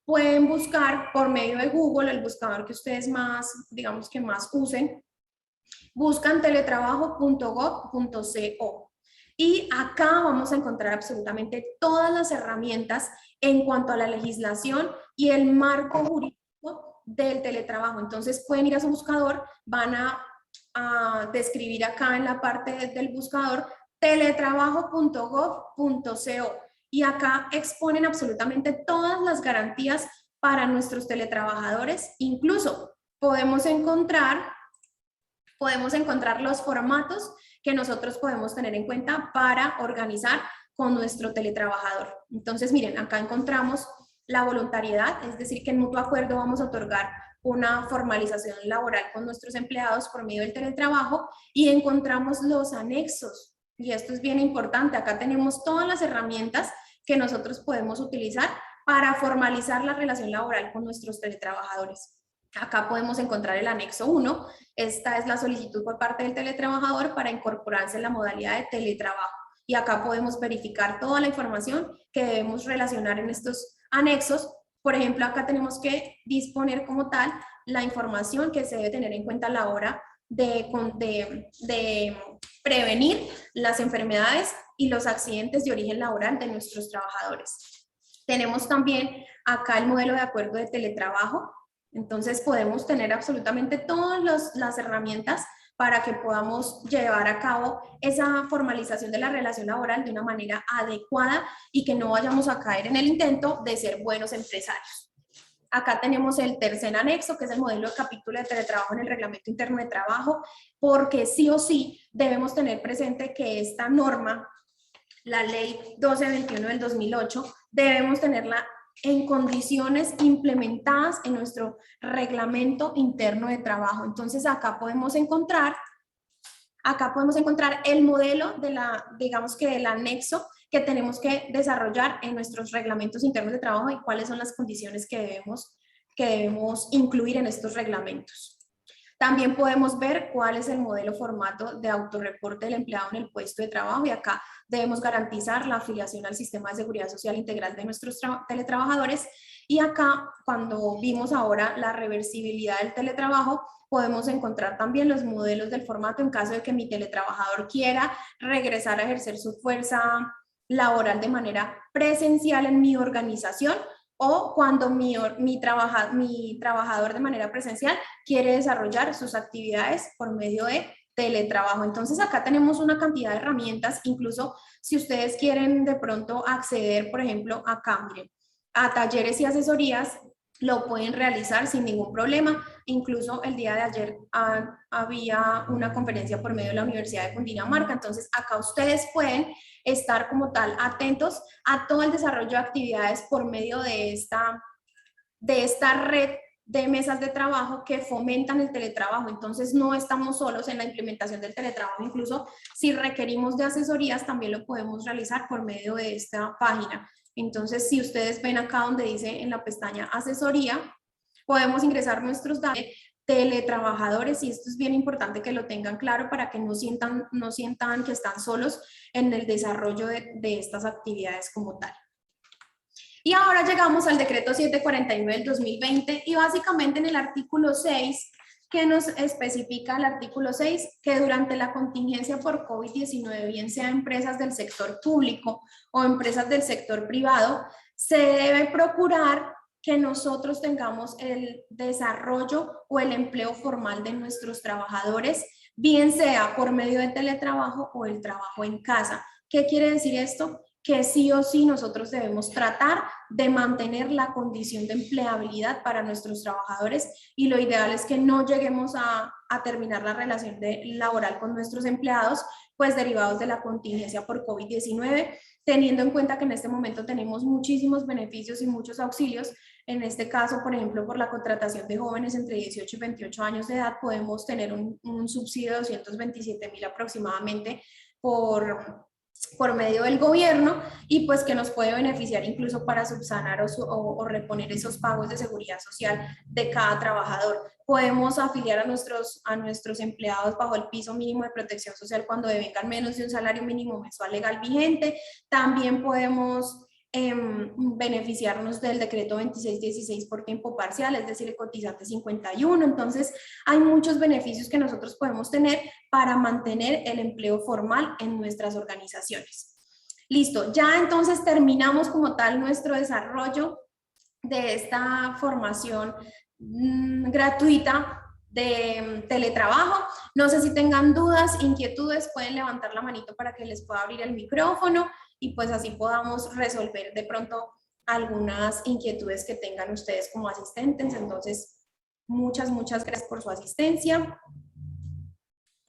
pueden buscar por medio de Google, el buscador que ustedes más, digamos que más usen, buscan teletrabajo.gov.co. Y acá vamos a encontrar absolutamente todas las herramientas en cuanto a la legislación y el marco jurídico del teletrabajo. Entonces pueden ir a su buscador, van a describir acá en la parte del buscador teletrabajo.gov.co y acá exponen absolutamente todas las garantías para nuestros teletrabajadores. Incluso podemos encontrar los formatos que nosotros podemos tener en cuenta para organizar con nuestro teletrabajador. Entonces, miren, acá encontramos la voluntariedad, es decir, que en mutuo acuerdo vamos a otorgar una formalización laboral con nuestros empleados por medio del teletrabajo y encontramos los anexos. Y esto es bien importante, acá tenemos todas las herramientas que nosotros podemos utilizar para formalizar la relación laboral con nuestros teletrabajadores. Acá podemos encontrar el anexo 1. Esta es la solicitud por parte del teletrabajador para incorporarse en la modalidad de teletrabajo. Y acá podemos verificar toda la información que debemos relacionar en estos anexos. Por ejemplo, acá tenemos que disponer como tal la información que se debe tener en cuenta a la hora de prevenir las enfermedades y los accidentes de origen laboral de nuestros trabajadores. Tenemos también acá el modelo de acuerdo de teletrabajo. Entonces podemos tener absolutamente todas las herramientas para que podamos llevar a cabo esa formalización de la relación laboral de una manera adecuada y que no vayamos a caer en el intento de ser buenos empresarios. Acá tenemos el tercer anexo, que es el modelo de capítulo de teletrabajo en el reglamento interno de trabajo, porque sí o sí debemos tener presente que esta norma, la ley 1221 del 2008, debemos tenerla en condiciones implementadas en nuestro reglamento interno de trabajo. Entonces acá podemos encontrar el modelo de digamos que del anexo que tenemos que desarrollar en nuestros reglamentos internos de trabajo y cuáles son las condiciones que debemos incluir en estos reglamentos. También podemos ver cuál es el modelo formato de autorreporte del empleado en el puesto de trabajo y acá debemos garantizar la afiliación al sistema de seguridad social integral de nuestros teletrabajadores. Y acá, cuando vimos ahora la reversibilidad del teletrabajo, podemos encontrar también los modelos del formato en caso de que mi teletrabajador quiera regresar a ejercer su fuerza laboral de manera presencial en mi organización, o cuando mi trabajador de manera presencial quiere desarrollar sus actividades por medio de teletrabajo. Entonces acá tenemos una cantidad de herramientas, incluso si ustedes quieren de pronto acceder, por ejemplo, acá, miren, a talleres y asesorías, lo pueden realizar sin ningún problema. Incluso el día de ayer había una conferencia por medio de la Universidad de Cundinamarca, entonces acá ustedes pueden estar como tal atentos a todo el desarrollo de actividades por medio de esta red de mesas de trabajo que fomentan el teletrabajo. Entonces no estamos solos en la implementación del teletrabajo, incluso si requerimos de asesorías también lo podemos realizar por medio de esta página. Entonces si ustedes ven acá donde dice en la pestaña asesoría, podemos ingresar nuestros datos de teletrabajadores y esto es bien importante que lo tengan claro para que no sientan que están solos en el desarrollo de estas actividades como tal. Y ahora llegamos al decreto 749 del 2020 y básicamente en el artículo 6, que nos especifica el artículo 6, que durante la contingencia por COVID-19, bien sea empresas del sector público o empresas del sector privado, se debe procurar que nosotros tengamos el desarrollo o el empleo formal de nuestros trabajadores, bien sea por medio de teletrabajo o el trabajo en casa. ¿Qué quiere decir esto? Que sí o sí nosotros debemos tratar de mantener la condición de empleabilidad para nuestros trabajadores y lo ideal es que no lleguemos a terminar la relación laboral con nuestros empleados pues derivados de la contingencia por COVID-19, teniendo en cuenta que en este momento tenemos muchísimos beneficios y muchos auxilios. En este caso, por ejemplo, por la contratación de jóvenes entre 18 y 28 años de edad, podemos tener un subsidio de 227.000 aproximadamente por medio del gobierno, y pues que nos puede beneficiar incluso para subsanar o reponer esos pagos de seguridad social de cada trabajador. Podemos afiliar a nuestros empleados bajo el piso mínimo de protección social cuando devengan menos de un salario mínimo mensual legal vigente. También podemos beneficiarnos del decreto 2616 por tiempo parcial, es decir, el cotizante 51. Entonces, hay muchos beneficios que nosotros podemos tener para mantener el empleo formal en nuestras organizaciones. Listo, ya entonces terminamos como tal nuestro desarrollo de esta formación gratuita de teletrabajo. No sé si tengan dudas, inquietudes, pueden levantar la manito para que les pueda abrir el micrófono y pues así podamos resolver de pronto algunas inquietudes que tengan ustedes como asistentes. Entonces, muchas gracias por su asistencia.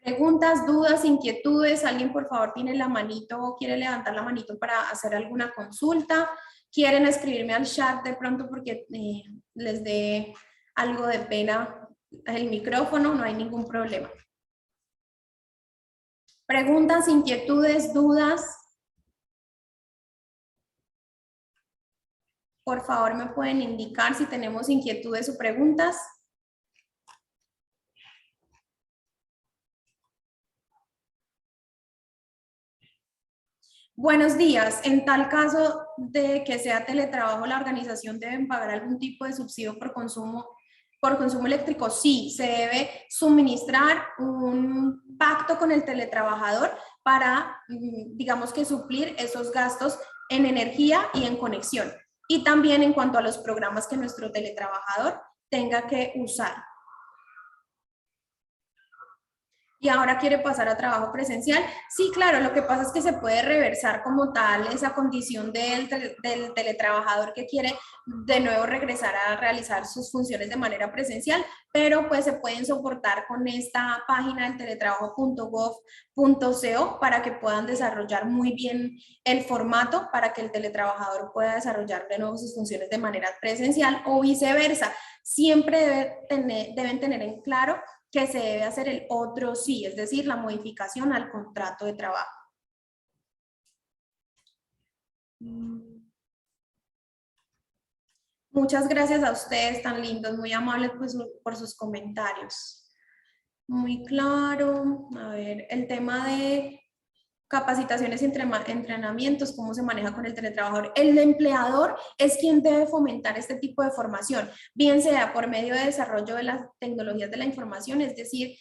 Preguntas, dudas, inquietudes, alguien por favor tiene la manito o quiere levantar la manito para hacer alguna consulta. Quieren escribirme al chat de pronto porque les dé algo de pena el micrófono, no hay ningún problema. Preguntas, inquietudes, dudas. Por favor, me pueden indicar si tenemos inquietudes o preguntas. Buenos días. En tal caso de que sea teletrabajo, ¿la organización debe pagar algún tipo de subsidio por consumo eléctrico? Sí, se debe suministrar un pacto con el teletrabajador para, digamos que suplir esos gastos en energía y en conexión. Y también en cuanto a los programas que nuestro teletrabajador tenga que usar. Y ahora quiere pasar a trabajo presencial. Sí, claro, lo que pasa es que se puede reversar como tal esa condición del teletrabajador que quiere de nuevo regresar a realizar sus funciones de manera presencial, pero pues se pueden soportar con esta página del teletrabajo.gov.co para que puedan desarrollar muy bien el formato para que el teletrabajador pueda desarrollar de nuevo sus funciones de manera presencial o viceversa. Siempre deben tener en claro que se debe hacer el otro sí, es decir, la modificación al contrato de trabajo. Muchas gracias a ustedes, tan lindos, muy amables pues, por sus comentarios. Muy claro. A ver, el tema de capacitaciones y entrenamientos, cómo se maneja con el teletrabajador. El empleador es quien debe fomentar este tipo de formación, bien sea por medio de desarrollo de las tecnologías de la información, es decir,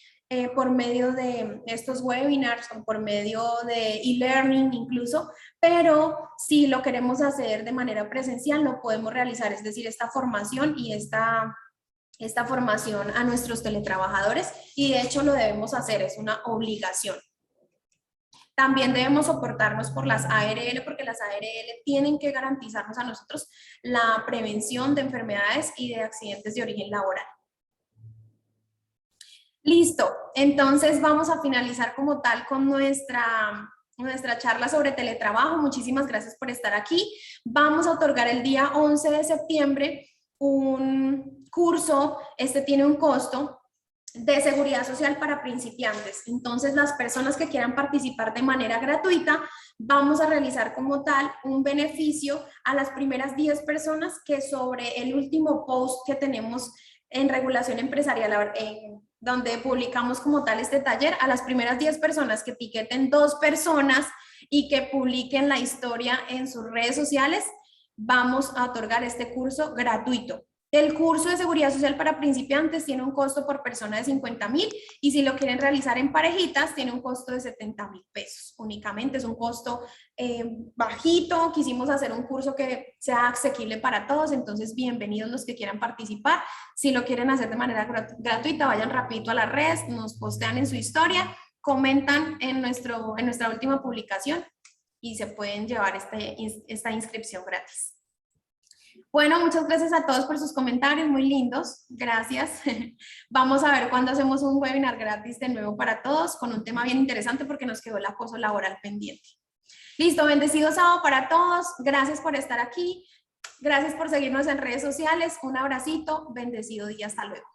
por medio de estos webinars o por medio de e-learning incluso, pero si lo queremos hacer de manera presencial, lo podemos realizar, es decir, esta formación y esta formación a nuestros teletrabajadores, y de hecho lo debemos hacer, es una obligación. También debemos soportarnos por las ARL, porque las ARL tienen que garantizarnos a nosotros la prevención de enfermedades y de accidentes de origen laboral. Listo, entonces vamos a finalizar como tal con nuestra charla sobre teletrabajo. Muchísimas gracias por estar aquí. Vamos a otorgar el día 11 de septiembre un curso, este tiene un costo de seguridad social para principiantes. Entonces, las personas que quieran participar de manera gratuita, vamos a realizar como tal un beneficio a las primeras 10 personas que sobre el último post que tenemos en regulación empresarial, donde publicamos como tal este taller, a las primeras 10 personas que etiqueten 2 personas y que publiquen la historia en sus redes sociales, vamos a otorgar este curso gratuito. El curso de seguridad social para principiantes tiene un costo por persona de 50,000, y si lo quieren realizar en parejitas tiene un costo de 70,000 pesos únicamente. Es un costo bajito. Quisimos hacer un curso que sea asequible para todos, entonces bienvenidos los que quieran participar. Si lo quieren hacer de manera gratuita, vayan rapidito a las redes, nos postean en su historia, comentan en nuestra última publicación y se pueden llevar esta inscripción gratis. Bueno, muchas gracias a todos por sus comentarios, muy lindos. Gracias. Vamos a ver cuándo hacemos un webinar gratis de nuevo para todos con un tema bien interesante porque nos quedó el acoso laboral pendiente. Listo, bendecido sábado para todos. Gracias por estar aquí. Gracias por seguirnos en redes sociales. Un abracito, bendecido día. Hasta luego.